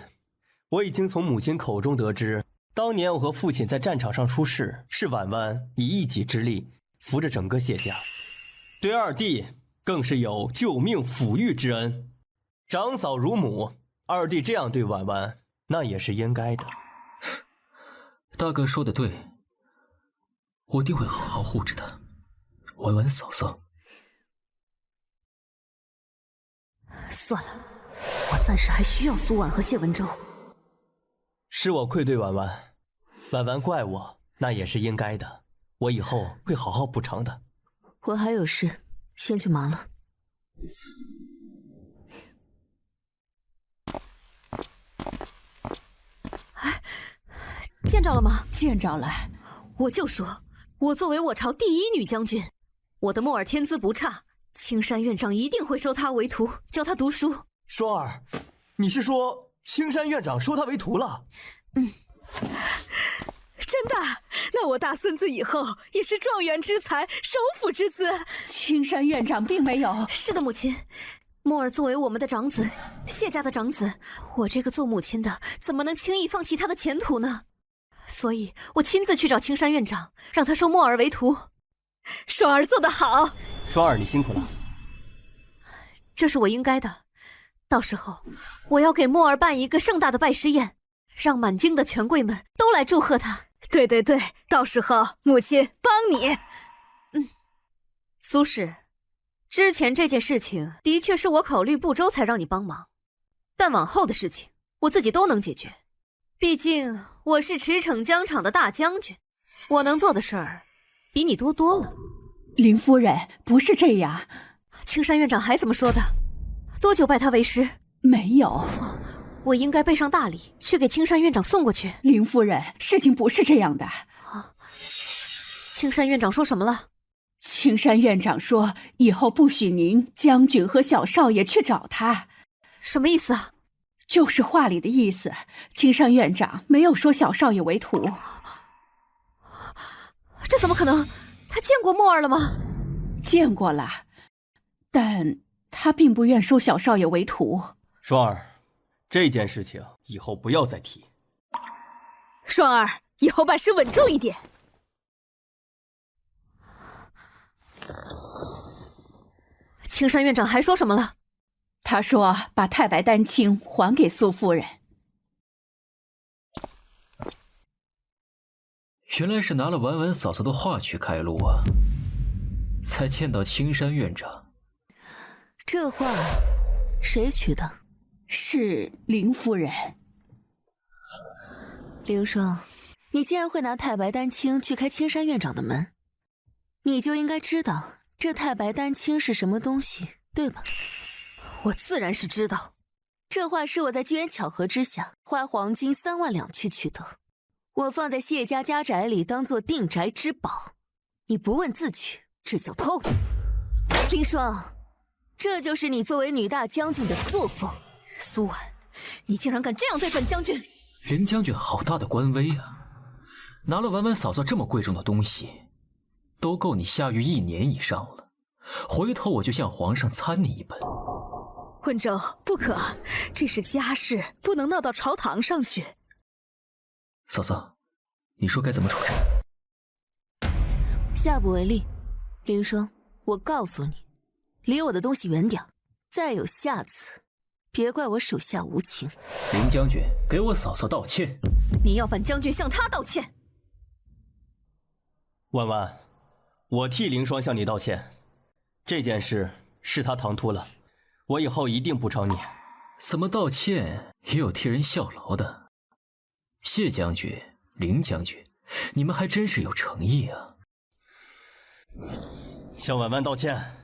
我已经从母亲口中得知，当年我和父亲在战场上出事，是婉婉以一己之力扶着整个谢家，对二弟更是有救命抚育之恩。长嫂如母，二弟这样对婉婉，那也是应该的。
大哥说的对，我定会好好护着她。婉婉嫂嫂，
算了，我暂时还需要苏婉和谢文舟。
是我愧对婉婉，婉婉怪我，那也是应该的。我以后会好好补偿的。
我还有事，先去忙了。
见着了吗？
见着了。
我就说，我作为我朝第一女将军，我的墨儿天资不差，青山院长一定会收她为徒，教她读书。
双儿，你是说青山院长收她为徒了？
真的？那我大孙子以后也是状元之才，首辅之资。
青山院长并没有。
是的，母亲。墨儿作为我们的长子，谢家的长子，我这个做母亲的怎么能轻易放弃他的前途呢？所以我亲自去找青山院长，让他收墨儿为徒。
双儿做得好。
双儿，你辛苦了。
这是我应该的。到时候我要给墨儿办一个盛大的拜师宴，让满京的权贵们都来祝贺他。
对对对，到时候母亲帮你。
苏氏，之前这件事情的确是我考虑不周才让你帮忙，但往后的事情我自己都能解决。毕竟我是驰骋疆场的大将军，我能做的事儿比你多多了。
林夫人，不是这样。
青山院长还怎么说的？多久拜他为师？
没有。
我应该备上大礼去给青山院长送过去。
林夫人，事情不是这样的。
青山院长说什么了？
青山院长说以后不许您将军和小少爷去找他。
什么意思啊？
就是话里的意思。青山院长没有收小少爷为徒。
这怎么可能？他见过墨儿了吗？
见过了，但他并不愿收小少爷为徒。
双儿，这件事情以后不要再提。
双儿，以后办事稳重一点。
青山院长还说什么了？
他说把太白丹青还给苏夫人。
原来是拿了婉婉嫂嫂的话去开路啊，才见到青山院长。
这话谁取的？
是林夫人。
凌霜，你既然会拿太白丹青去开青山院长的门，你就应该知道这太白丹青是什么东西，对吧？
我自然是知道。
这话是我在机缘巧合之下花黄金3万两去取得，我放在谢家家宅里当做定宅之宝。你不问自取，这叫偷。凌霜，这就是你作为女大将军的作风。
苏婉，你竟然敢这样对本将军！
林将军好大的官威啊！拿了婉婉嫂嫂这么贵重的东西，都够你下狱1年以上了。回头我就向皇上参你一本。
温州，不可，这是家事，不能闹到朝堂上去。
嫂嫂，你说该怎么处置？
下不为例。凌霜，我告诉你，离我的东西远点，再有下次，别怪我手下无情。
林将军，给我嫂嫂道歉。
你要本将军向他道歉。
婉婉，我替凌霜向你道歉。这件事是他唐突了，我以后一定补偿你。
怎么道歉也有替人效劳的。谢将军、林将军，你们还真是有诚意啊。
向婉婉道歉。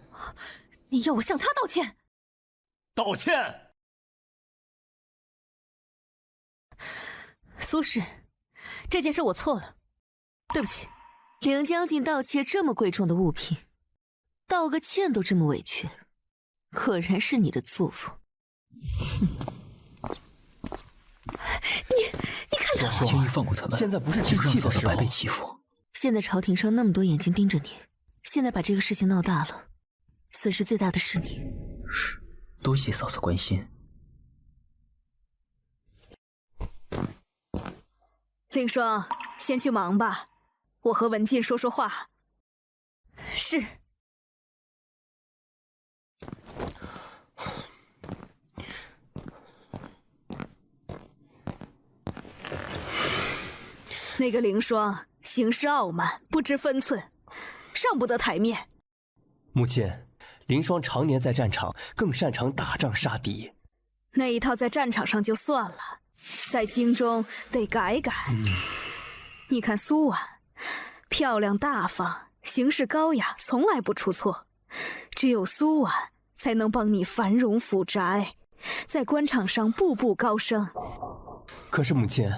你要我向他道歉？
道歉！
苏氏，这件事我错了，对不起。
凌将军盗窃这么贵重的物品，道个歉都这么委屈，果然是你的作风。你看他，
轻易放过他们，
现在不是
就让嫂嫂白
气的时候。
被欺负。
现在朝廷上那么多眼睛盯着你，现在把这个事情闹大了，损失最大的是你。
多谢嫂嫂关心。
凌霜，先去忙吧，我和文静说说话。
是。
那个凌霜，行事傲慢，不知分寸，上不得台面。
母亲，林霜常年在战场，更擅长打仗杀敌。
那一套在战场上就算了，在京中得改改。你看苏婉，漂亮大方，行事高雅，从来不出错。只有苏婉才能帮你繁荣府宅，在官场上步步高升。
可是母亲，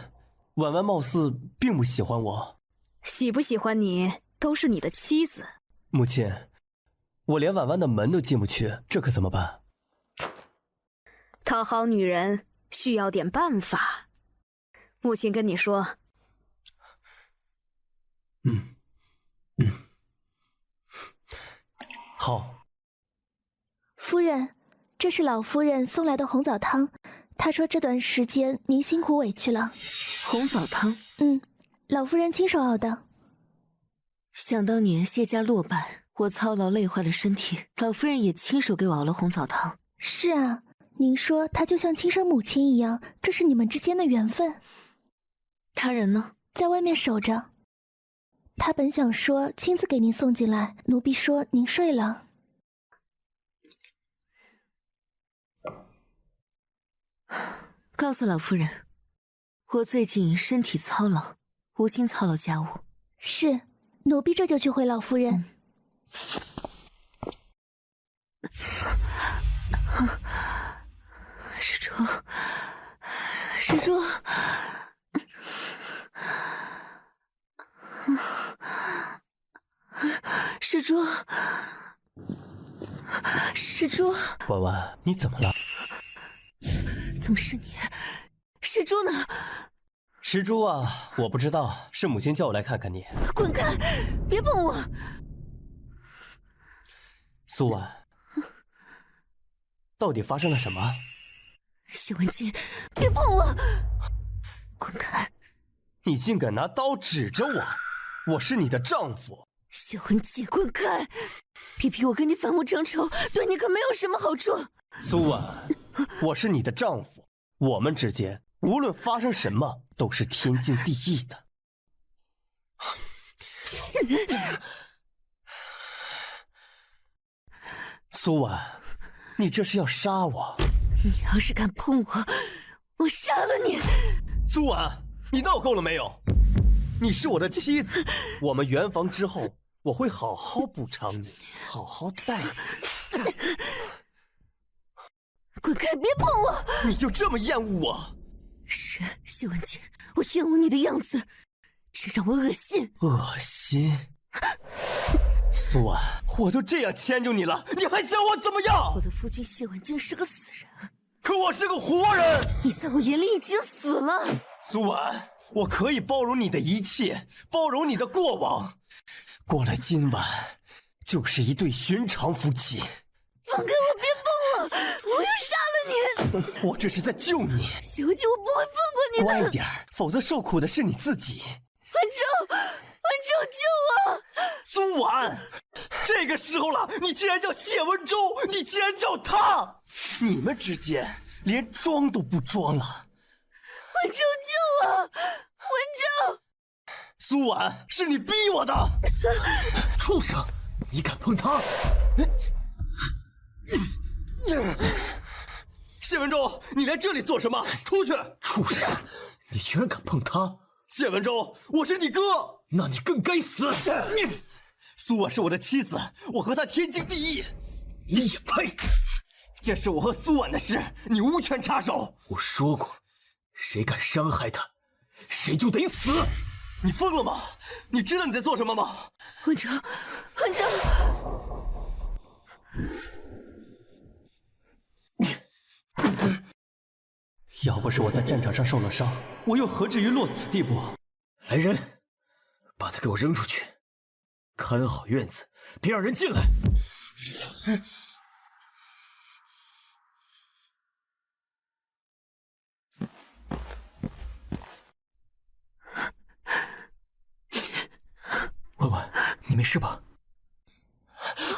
婉婉貌似并不喜欢我。
喜不喜欢你，都是你的妻子。
母亲，我连婉婉的门都进不去，这可怎么办？
讨好女人需要点办法。母亲跟你说。
好。
夫人，这是老夫人送来的红枣汤。她说这段时间您辛苦委屈了。
红枣汤，
老夫人亲手熬的。
想当年谢家落败，我操劳累坏了身体，老夫人也亲手给我熬了红枣汤。
是啊，您说她就像亲生母亲一样，这是你们之间的缘分。
他人呢？
在外面守着。他本想说亲自给您送进来，奴婢说您睡了。
告诉老夫人，我最近身体操劳，无心操劳家务。
是，奴婢这就去回老夫人。
施主，施主，施主，施主，
婉婉，你怎么了？
怎么是你？施主呢？
石珠啊，我不知道，是母亲叫我来看看你。
滚开！别碰我！
苏婉，到底发生了什么？
谢文静，别碰我！滚开！
你竟敢拿刀指着我！我是你的丈夫。
谢文静，滚开！别逼我跟你反目成仇，对你可没有什么好处。
苏婉，我是你的丈夫，我们之间无论发生什么都是天经地义的。苏婉，你这是要杀我！
你要是敢碰我，我杀了你！
苏婉，你闹够了没有？你是我的妻子，我们圆房之后，我会好好补偿你，好好待你。
滚开！别碰我！
你就这么厌恶我？
是，谢文静，我厌恶你的样子，这让我恶心。
恶心？苏婉，我都这样迁就你了，你还想我怎么样？
我的夫君谢文静是个死人，
可我是个活人。
你在我眼里已经死了。
苏婉，我可以包容你的一切，包容你的过往。过了今晚，就是一对寻常夫妻。
放开我！别碰我！我要杀了你！
我这是在救你。
谢文静，我不会放过你的。
乖点，否则受苦的是你自己。
文州，救我！
苏婉，这个时候了，你竟然叫谢文州，你竟然叫他，你们之间连装都不装了。
文州，救我！文州，
苏婉，是你逼我的！
畜生，你敢碰他？
谢文州，你来这里做什么？出去！
畜生，你居然敢碰他！
谢文州，我是你哥，
那你更该死！
苏婉是我的妻子，我和她天经地义。
你也配？
这是我和苏婉的事，你无权插手。
我说过，谁敢伤害她，谁就得死。
你疯了吗？你知道你在做什么吗？
文州，文州。
要不是我在战场上受了伤，我又何至于落此地步？
来人，把他给我扔出去，看好院子，别让人进来。婉婉，你没事吧？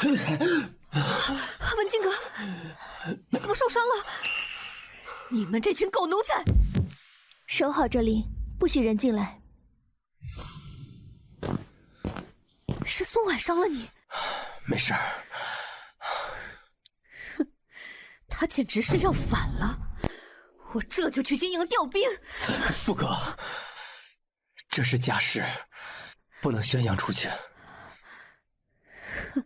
文静哥，你怎么受伤了？你们这群狗奴才！
守好这里，不许人进来。
是苏婉伤了你。
没事儿。
哼，他简直是要反了！我这就去军营调兵。
不可，这是家事，不能宣扬出去。
哼，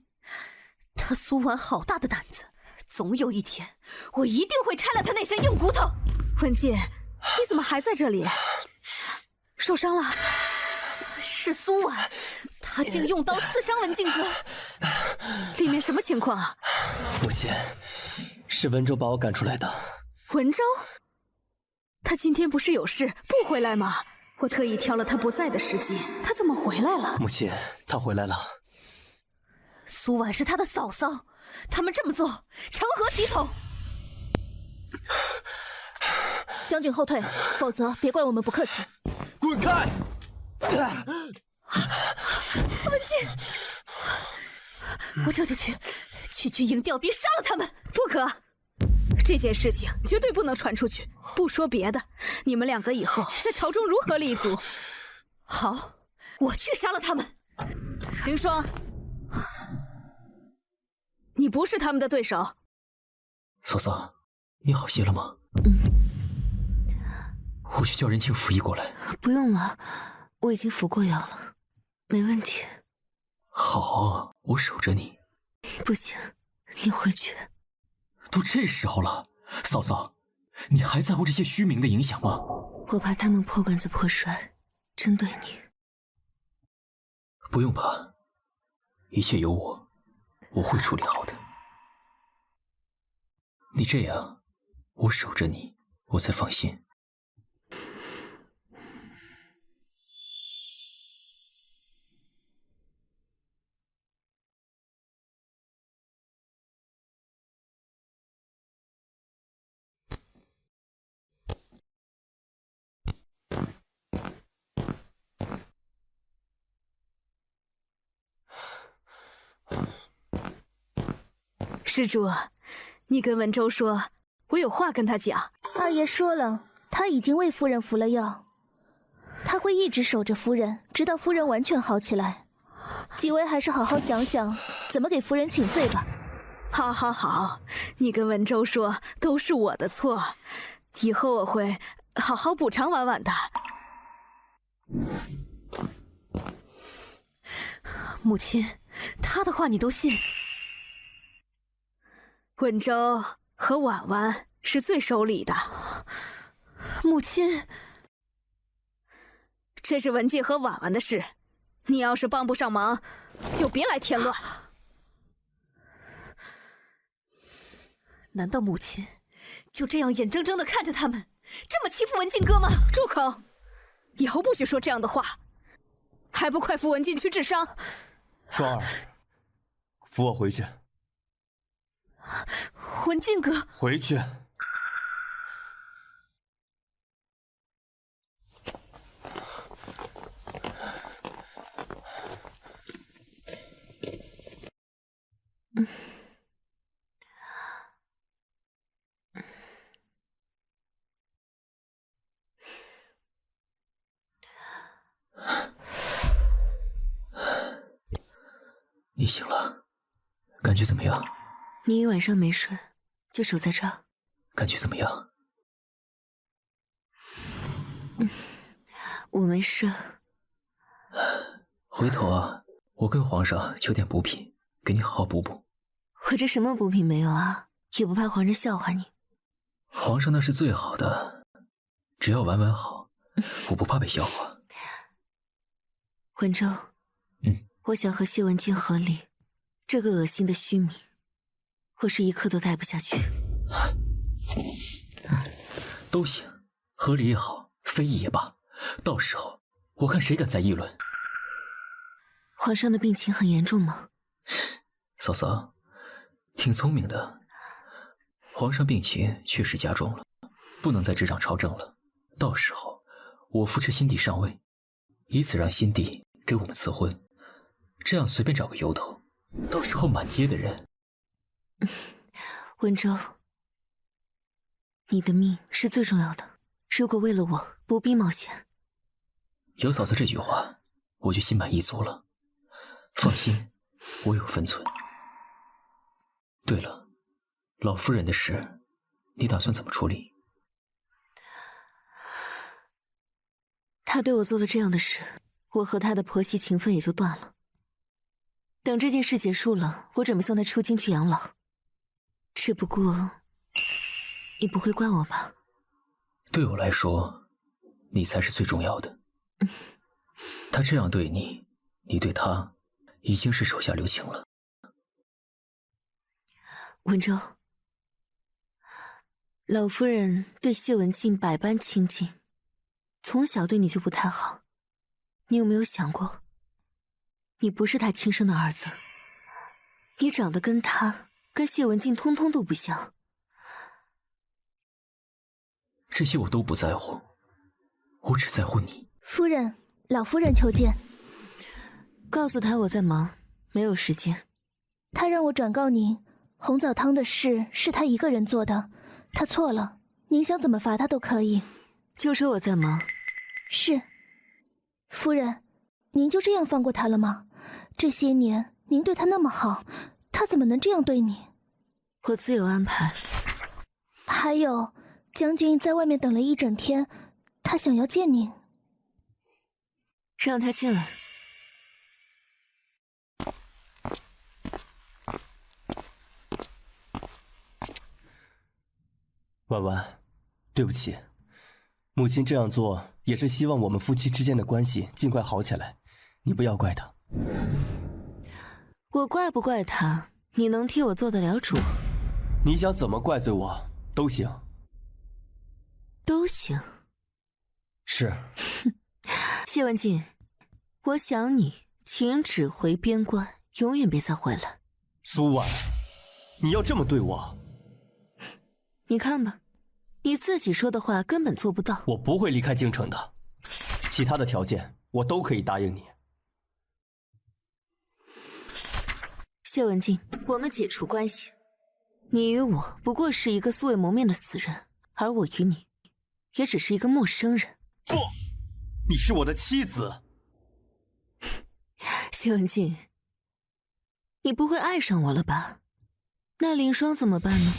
他苏婉好大的胆子！总有一天，我一定会拆了他那身硬骨头。
文静，你怎么还在这里？受伤了？
是苏婉，他竟用刀刺伤文静哥。
里面什么情况啊？
母亲，是文州把我赶出来的。
文州？他今天不是有事不回来吗？我特意挑了他不在的时机，他怎么回来了？
母亲，他回来了。
苏婉是他的嫂嫂，他们这么做成何体统？
将军后退，否则别怪我们不客气。
滚开！
文静，我这就去军营调兵，杀了他们！
不可，这件事情绝对不能传出去。不说别的，你们两个以后在朝中如何立足？
好，我去杀了他们。
凌霜，你不是他们的对手。
嫂嫂，你好些了吗？我去叫人请府医过来。
不用了，我已经服过药了，没问题。
好，我守着你。
不行，你回去。
都这时候了，嫂嫂，你还在乎这些虚名的影响吗？
我怕他们破罐子破摔，针对你。
不用怕，一切有我，我会处理好的。你这样，我守着你，我才放心。
施主，你跟文州说，我有话跟他讲。
二爷说了，他已经为夫人服了药，他会一直守着夫人，直到夫人完全好起来。几位还是好好想想怎么给夫人请罪吧。
好，好，好，你跟文州说都是我的错，以后我会好好补偿婉婉的。
母亲，他的话你都信？
文州和婉婉是最守礼的。
母亲，
这是文静和婉婉的事，你要是帮不上忙，就别来添乱。
难道母亲就这样眼睁睁地看着他们这么欺负文静哥吗？
住口！以后不许说这样的话，还不快扶文静去治伤？
双儿，扶我回去。
文静哥，
回去。
你醒了，感觉怎么样？
你一晚上没睡，就守在这儿。
感觉怎么样？
我没事。
回头啊，我跟皇上求点补品，给你好好补补。
我这什么补品没有啊？也不怕皇上笑话你。
皇上那是最好的，只要婉婉好，我不怕被笑话。
文州，我想和谢文静和离，这个恶心的虚名，我是一刻都待不下去。
都行，和离也好，非议也罢，到时候我看谁敢再议论。
皇上的病情很严重吗？
嫂嫂，挺聪明的。皇上病情确实加重了，不能再执掌朝政了。到时候我扶持新帝上位，以此让新帝给我们赐婚，这样随便找个由头，到时候满街的人。
文州，你的命是最重要的，如果为了我不必冒险。
有嫂子这句话，我就心满意足了。放心，我有分寸。对了，老夫人的事，你打算怎么处理？
他对我做了这样的事，我和他的婆媳情分也就断了。等这件事结束了，我准备送他出京去养老。只不过，你不会怪我吧？
对我来说，你才是最重要的。他这样对你，你对他已经是手下留情了。
文州，老夫人对谢文静百般亲近，从小对你就不太好。你有没有想过，你不是他亲生的儿子，你长得跟他、跟谢文静通通都不像。
这些我都不在乎，我只在乎你。
夫人，老夫人求见。
告诉他我在忙，没有时间。
他让我转告您，红枣汤的事是他一个人做的，他错了，您想怎么罚他都可以。
就说我在忙。
是。夫人，您就这样放过他了吗？这些年您对他那么好，他怎么能这样对你？
我自有安排。
还有，将军在外面等了一整天，他想要见您。
让他进来。
婉婉，对不起，母亲这样做也是希望我们夫妻之间的关系尽快好起来，你不要怪她。
我怪不怪他，你能替我做得了主？
你想怎么怪罪我都行。
都行。
是。
谢文静，我想你请旨回边关，永远别再回来。
苏婉，你要这么对我？
你看吧，你自己说的话根本做不到。
我不会离开京城的，其他的条件我都可以答应你。
谢文静，我们解除关系。你与我不过是一个素未谋面的死人，而我与你，也只是一个陌生人。
不，你是我的妻子。
谢文静，你不会爱上我了吧？那凌霜怎么办呢？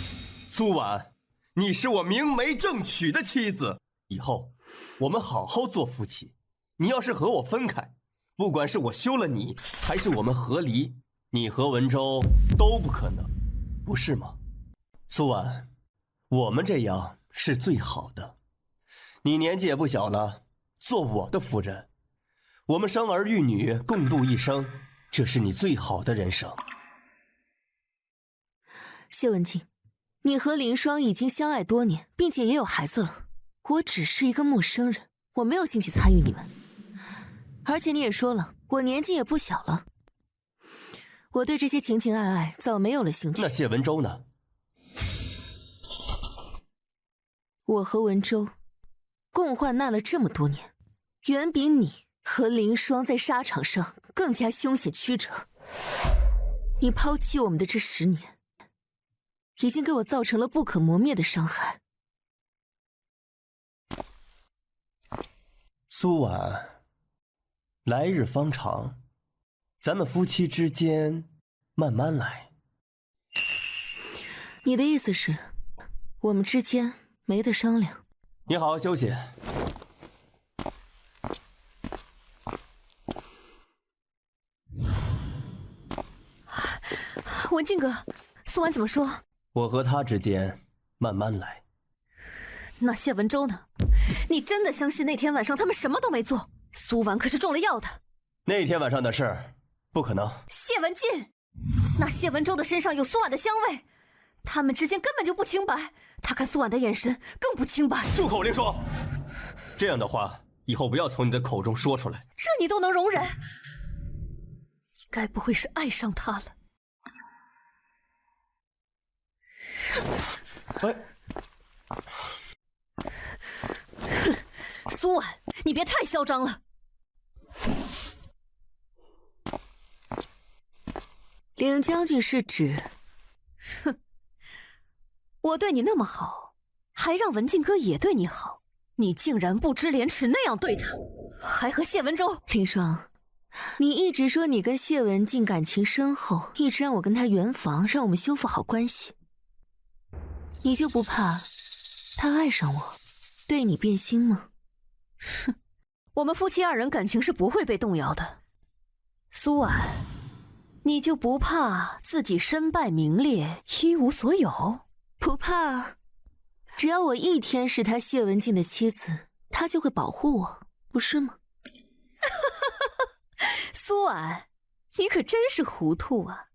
苏婉，你是我明媒正娶的妻子，以后我们好好做夫妻。你要是和我分开，不管是我休了你，还是我们和离，你和文州都不可能，不是吗？苏婉，我们这样是最好的。你年纪也不小了，做我的夫人，我们生儿育女，共度一生，这是你最好的人生。
谢文静，你和凌霜已经相爱多年，并且也有孩子了。我只是一个陌生人，我没有兴趣参与你们。而且你也说了，我年纪也不小了，我对这些情情爱爱早没有了兴趣。
那谢文州呢？
我和文州共患难了这么多年，远比你和凌霜在沙场上更加凶险曲折。你抛弃我们的这10年，已经给我造成了不可磨灭的伤害。
苏婉，来日方长，咱们夫妻之间慢慢来。
你的意思是，我们之间没得商量？
你好好休息。
文静哥，苏婉怎么说？
我和他之间慢慢来。
那谢文州呢？你真的相信那天晚上他们什么都没做？苏婉可是中了药的。
那天晚上的事不可能。
谢文静，那谢文州的身上有苏婉的香味，他们之间根本就不清白。他看苏婉的眼神更不清白。
住口，凌霜！这样的话以后不要从你的口中说出来。
这你都能容忍？你该不会是爱上他了？
哎，
苏婉，你别太嚣张了。
凌将军是指？
哼，我对你那么好，还让文静哥也对你好，你竟然不知廉耻那样对他，还和谢文州。
凌霜，你一直说你跟谢文静感情深厚，一直让我跟他圆房，让我们修复好关系。你就不怕他爱上我，对你变心吗？
哼，我们夫妻二人感情是不会被动摇的。苏婉，你就不怕自己身败名裂，一无所有？
不怕，只要我一天是他谢文静的妻子，他就会保护我，不是吗？
苏婉，你可真是糊涂啊！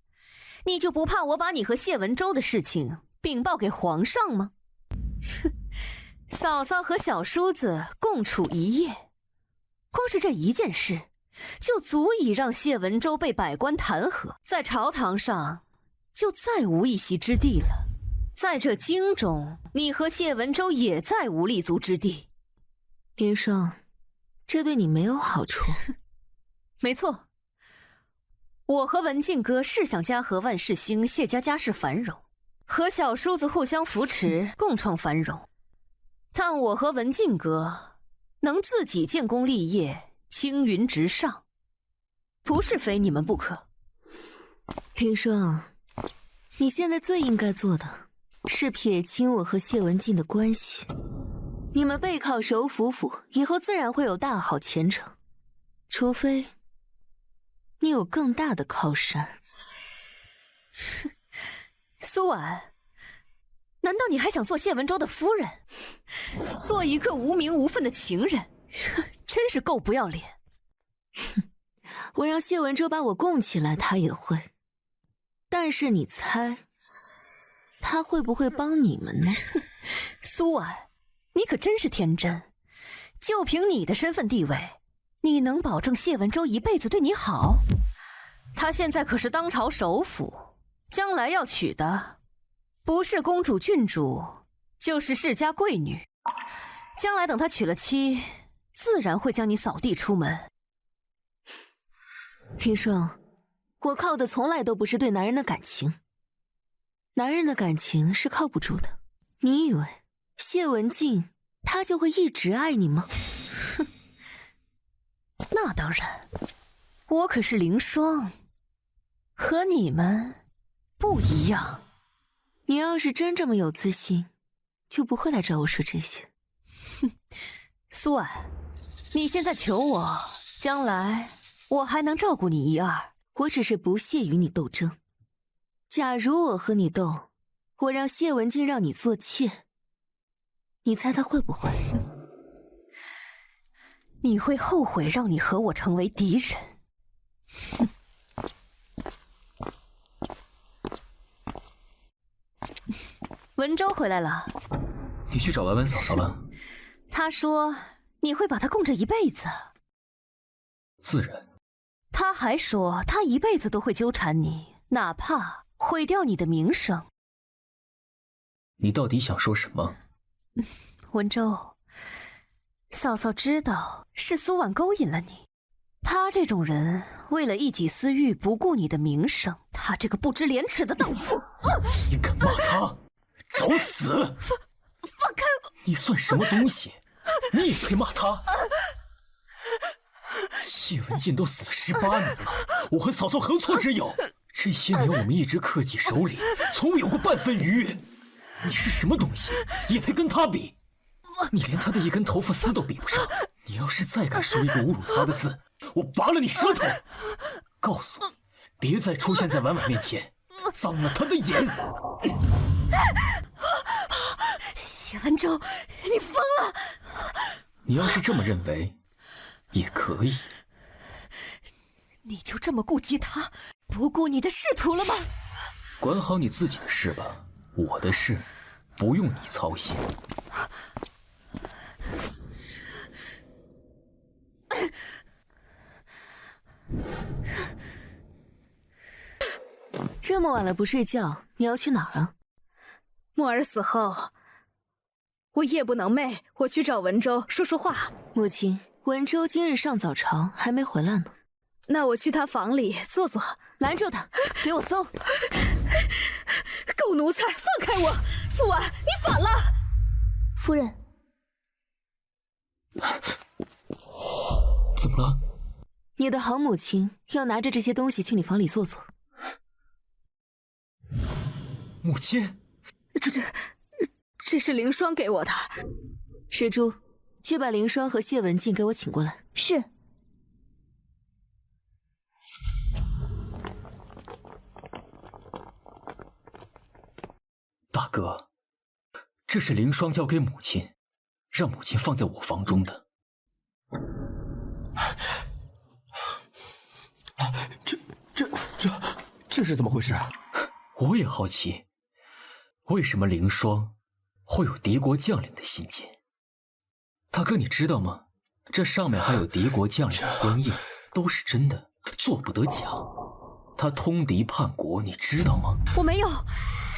你就不怕我把你和谢文周的事情禀报给皇上吗？哼，嫂嫂和小叔子共处一夜，光是这一件事，就足以让谢文周被百官弹劾，在朝堂上就再无一席之地了。在这京中，你和谢文周也再无立足之地。
林霜，这对你没有好处。
没错，我和文静哥是想家和万事兴，谢家家世繁荣，和小叔子互相扶持，共创繁荣。但我和文静哥能自己建功立业，青云直上，不是非你们不可。
林霜，你现在最应该做的是撇清我和谢文静的关系。你们背靠首辅府，以后自然会有大好前程，除非你有更大的靠山。
苏婉，难道你还想做谢文周的夫人，做一个无名无分的情人？真是够不要脸。
我让谢文周把我供起来，他也会。但是你猜，他会不会帮你们呢？
苏婉，你可真是天真。就凭你的身份地位，你能保证谢文周一辈子对你好？他现在可是当朝首辅，将来要娶的不是公主郡主，就是世家贵女。将来等他娶了妻，自然会将你扫地出门。
林霜，我靠的从来都不是对男人的感情，男人的感情是靠不住的。你以为谢文静她就会一直爱你吗？
哼，那当然，我可是凌霜，和你们不一样。
你要是真这么有自信，就不会来找我说这些。
哼，苏婉，你现在求我，将来我还能照顾你一二。
我只是不屑与你斗争。假如我和你斗，我让谢文静让你做妾，你猜他会不会？
你会后悔让你和我成为敌人。文周回来了。
你去找婉婉嫂嫂了？
她说你会把她供着一辈子。
自然。
她还说她一辈子都会纠缠你，哪怕毁掉你的名声。
你到底想说什么？
文周，嫂嫂知道是苏婉勾引了你。她这种人为了一己私欲不顾你的名声，她这个不知廉耻的荡妇！
你敢骂她，找死！
放开我！
你算什么东西？你也配骂她？谢文静都死了18年了，我和嫂嫂何错之有？这些年我们一直恪己守礼，从未有过半分逾越。你是什么东西，也配跟她比？你连她的一根头发丝都比不上。你要是再敢说一个侮辱她的字，我拔了你舌头！告诉你，别再出现在婉婉面前，脏了她的眼。
谢文周，你疯了！
你要是这么认为，也可以。
你就这么顾及他，不顾你的仕途了吗？
管好你自己的事吧，我的事不用你操心。
这么晚了不睡觉，你要去哪儿啊？
墨儿死后，我夜不能寐，我去找文周说说话。
母亲，文周今日上早朝，还没回来呢。
那我去他房里坐坐。
拦住他，给我搜！
狗奴才，放开我！苏婉，你反了！
夫人，
怎么了？
你的好母亲要拿着这些东西去你房里坐坐。
母亲，
这是凌霜给我的。
石珠，去把凌霜和谢文静给我请过来。
是。
大哥，这是凌霜交给母亲，让母亲放在我房中的。
这是怎么回事？
我也好奇，为什么凌霜会有敌国将领的信件？大哥，你知道吗？这上面还有敌国将领的官印，都是真的，做不得假。他通敌叛国，你知道吗？
我没有，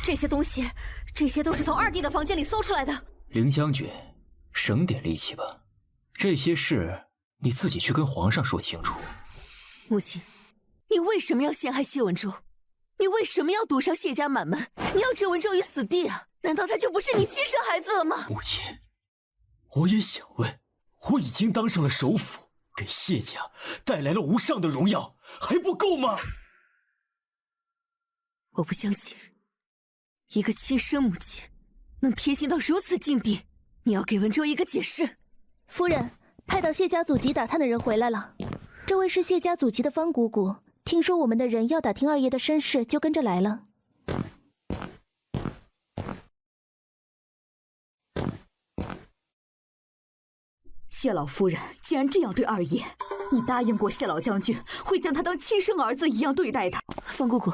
这些东西，这些都是从二弟的房间里搜出来的。
凌将军，省点力气吧，这些事你自己去跟皇上说清楚。
母亲，你为什么要陷害谢文州？你为什么要堵上谢家满门？你要置文州于死地啊？难道他就不是你亲生孩子了吗？
母亲，我也想问，我已经当上了首辅，给谢家带来了无上的荣耀，还不够吗？
我不相信，一个亲生母亲能偏心到如此境地。你要给文州一个解释。
夫人，派到谢家祖籍打探的人回来了。这位是谢家祖籍的方姑姑，听说我们的人要打听二爷的身世，就跟着来了。
谢老夫人竟然这样对二爷，你答应过谢老将军会将他当亲生儿子一样对待他。
方姑姑，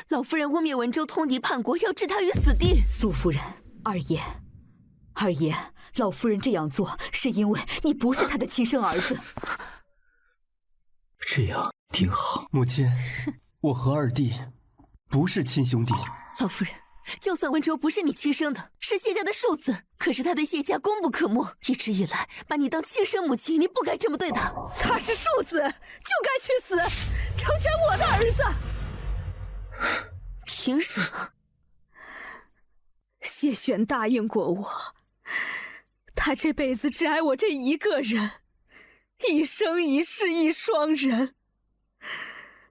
老夫人污蔑文州通敌叛国，要置他于死地。
苏夫人，二爷，老夫人这样做是因为你不是他的亲生儿子。
这样挺好。
母亲，我和二弟不是亲兄弟。
老夫人，就算文州不是你亲生的，是谢家的庶子，可是他对谢家功不可没，一直以来把你当亲生母亲，你不该这么对他。
他是庶子，就该去死，成全我的儿子。
凭什么？
谢玄答应过我，他这辈子只爱我这一个人，一生一世一双人。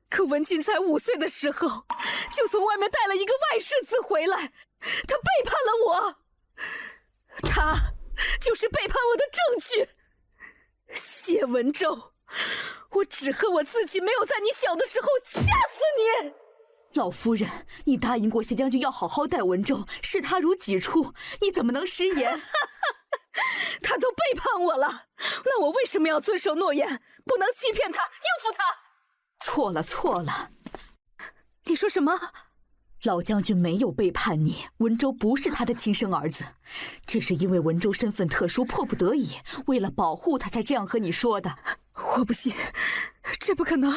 可文静才5岁的时候，就从外面带了一个外世子回来，他背叛了我，他就是背叛我的证据。谢文州，我只恨我自己没有在你小的时候掐死你。老夫人，你答应过谢将军要好好待文州，视他如己出，你怎么能食言？他都背叛我了，那我为什么要遵守诺言？不能欺骗他，应付他？错了，你说什么？老将军没有背叛你，文州不是他的亲生儿子，只是因为文州身份特殊，迫不得已，为了保护他才这样和你说的。我不信，这不可能，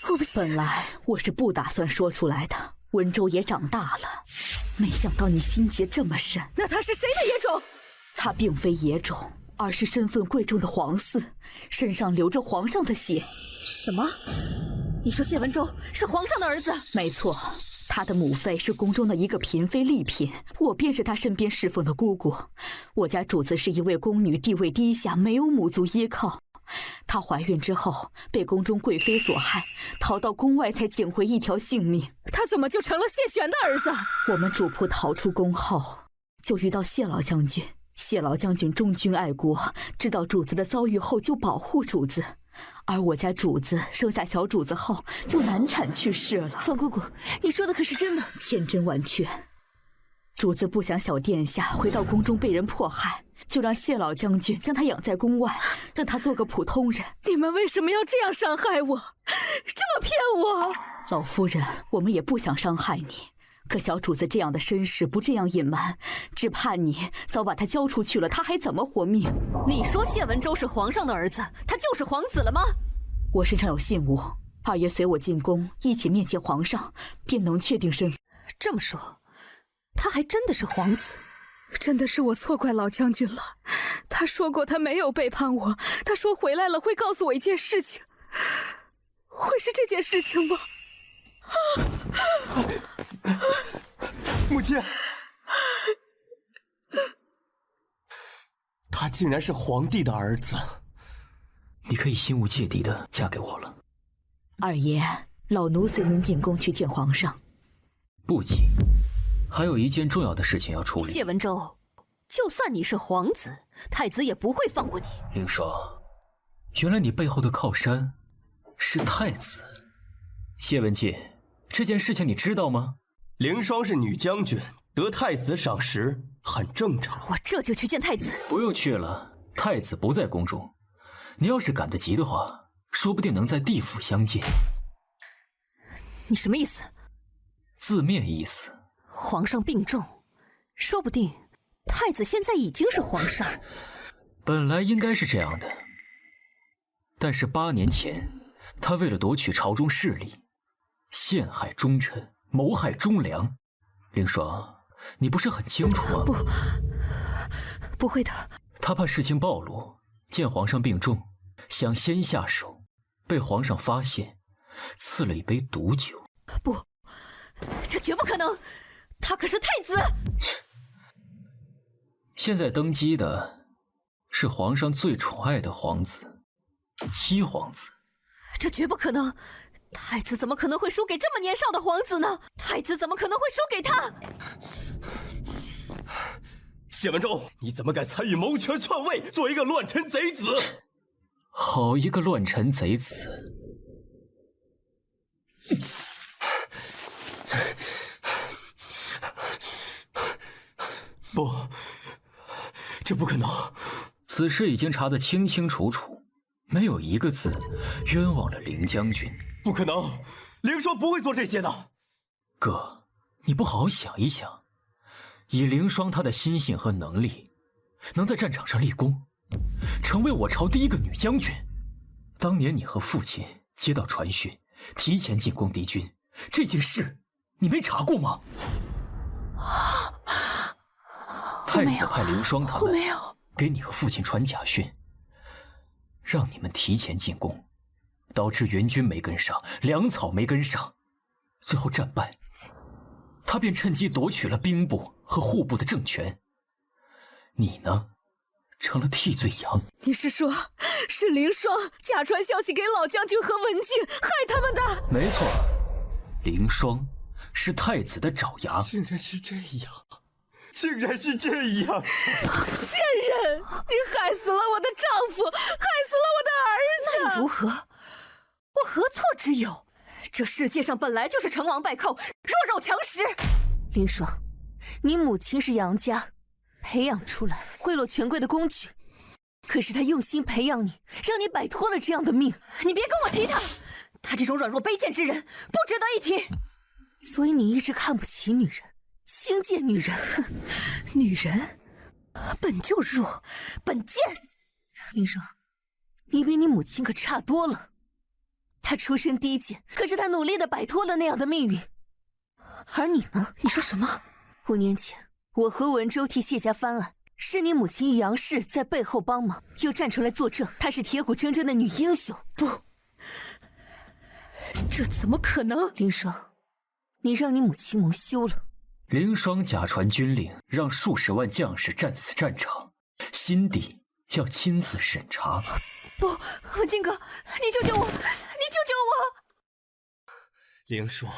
我不信。本来我是不打算说出来的，文州也长大了，没想到你心结这么深。那他是谁的野种？他并非野种，而是身份贵重的皇嗣，身上流着皇上的血。
什么？你说谢文州是皇上的儿子？
没错，他的母妃是宫中的一个嫔妃丽嫔，我便是他身边侍奉的姑姑。我家主子是一位宫女，地位低下，没有母族依靠。她怀孕之后被宫中贵妃所害，逃到宫外才捡回一条性命。她怎么就成了谢玄的儿子？我们主仆逃出宫后，就遇到谢老将军。谢老将军忠君爱国，知道主子的遭遇后就保护主子。而我家主子生下小主子后就难产去世了。
方姑姑，你说的可是真的？
千真万确。主子不想小殿下回到宫中被人迫害，就让谢老将军将他养在宫外，让他做个普通人。你们为什么要这样伤害我，这么骗我？老夫人，我们也不想伤害你，可小主子这样的身世不这样隐瞒，只怕你早把他交出去了，他还怎么活命？
你说谢文州是皇上的儿子，他就是皇子了吗？
我身上有信物，二爷随我进宫，一起面见皇上，便能确定身份。
这么说，他还真的是皇子。
真的是我错怪老将军了，他说过他没有背叛我，他说回来了会告诉我一件事情，会是这件事情吗？
母亲，他竟然是皇帝的儿子，
你可以心无芥蒂的嫁给我了。
二爷，老奴随您进宫去见皇上。
不急，还有一件重要的事情要处理。
谢文州，就算你是皇子，太子也不会放过你。
凌霜，原来你背后的靠山是太子。谢文静，这件事情你知道吗？
凌霜是女将军，得太子赏识很正常。
我这就去见太子。
不用去了，太子不在宫中。你要是赶得及的话，说不定能在地府相见。
你什么意思？
字面意思。
皇上病重，说不定太子现在已经是皇上。
本来应该是这样的，但是8年前，他为了夺取朝中势力，陷害忠臣，谋害忠良。凌霜，你不是很清楚吗？
不会的。
他怕事情暴露，见皇上病重，想先下手，被皇上发现，赐了一杯毒酒。
不，这绝不可能！他可是太子。
现在登基的是皇上最宠爱的皇子，七皇子。
这绝不可能！太子怎么可能会输给这么年少的皇子呢？太子怎么可能会输给他？
谢文州，你怎么敢参与谋权篡位，做一个乱臣贼子？
好一个乱臣贼子！
不，这不可能。
此事已经查得清清楚楚，没有一个字冤枉了凌将军。
不可能，凌霜不会做这些的。
哥，你不好好想一想，以凌霜她的心性和能力，能在战场上立功，成为我朝第一个女将军。当年你和父亲接到传讯，提前进攻敌军，这件事你没查过吗？太子派凌霜他们给你和父亲传假讯，让你们提前进攻，导致援军没跟上，粮草没跟上，最后战败。他便趁机夺取了兵部和户部的政权。你呢，成了替罪羊。
你是说，是凌霜假传消息给老将军和文静，害他们的？
没错，凌霜是太子的爪牙。
竟然是这样，竟然是这样！
贱人，你害死了我的丈夫，害死了我的儿子。
那又如何？我何错之有？这世界上本来就是成王败寇，弱肉强食。
凌霜，你母亲是杨家培养出来贿赂权贵的工具，可是她用心培养你，让你摆脱了这样的命。
你别跟我提他，他这种软弱卑贱之人，不值得一提。
所以你一直看不起女人，轻贱女人。
女人本就弱，本贱。
凌霜，你比你母亲可差多了。她出身低贱，可是她努力的摆脱了那样的命运。而你呢？
你说什么
？5年前，我和文州替谢家翻案，是你母亲杨氏在背后帮忙，又站出来作证，她是铁骨铮铮的女英雄。
不，这怎么可能？
凌霜，你让你母亲蒙羞了。
凌霜假传军令，让数十万将士战死战场，心底要亲自审查。
不，文静哥，你救救我！你救救我！
凌霜，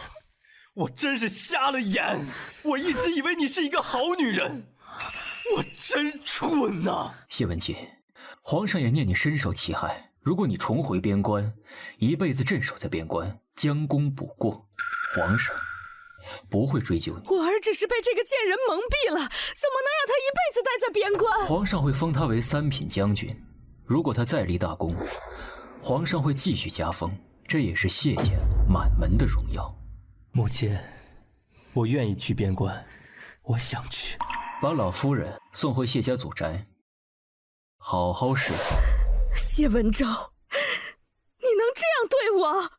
我真是瞎了眼，我一直以为你是一个好女人，我真蠢呐！
谢文静，皇上也念你深受其害，如果你重回边关，一辈子镇守在边关，将功补过，皇上不会追究你。
我儿只是被这个贱人蒙蔽了，怎么能让他一辈子待在边关？
皇上会封他为3品将军，如果他再立大功，皇上会继续加封，这也是谢家满门的荣耀。
母亲，我愿意去边关，我想去。
把老夫人送回谢家祖宅，好好侍奉。
谢文州，你能这样对我？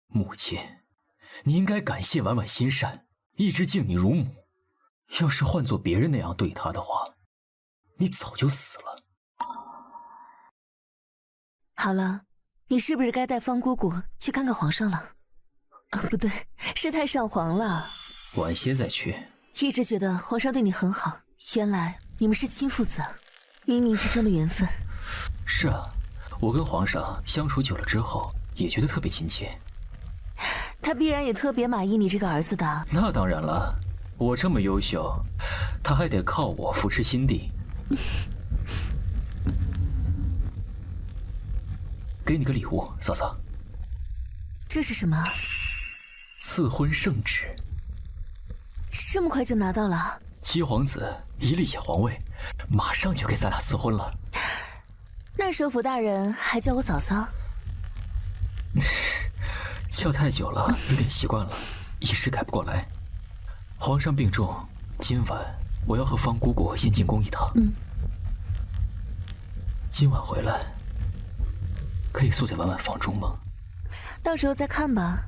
母亲，你应该感谢婉婉心善，一直敬你如母。要是换做别人那样对她的话，你早就死了。
好了，你是不是该带方姑姑去看看皇上了？不对，是太上皇了。
晚些再去。
一直觉得皇上对你很好，原来你们是亲父子，冥冥之中的缘分。
是啊，我跟皇上相处久了之后，也觉得特别亲切。
他必然也特别满意你这个儿子的。
那当然了，我这么优秀，他还得靠我扶持新帝。给你个礼物，嫂嫂。
这是什么？
赐婚圣旨。
这么快就拿到了？
七皇子一立下皇位，马上就给咱俩赐婚了。
那首府大人还叫我嫂嫂？
叫太久了，有点习惯了，一时改不过来。皇上病重，今晚我要和方姑姑先进宫一趟。今晚回来，可以宿在婉婉房中吗？
到时候再看吧。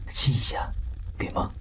亲一下，给吗？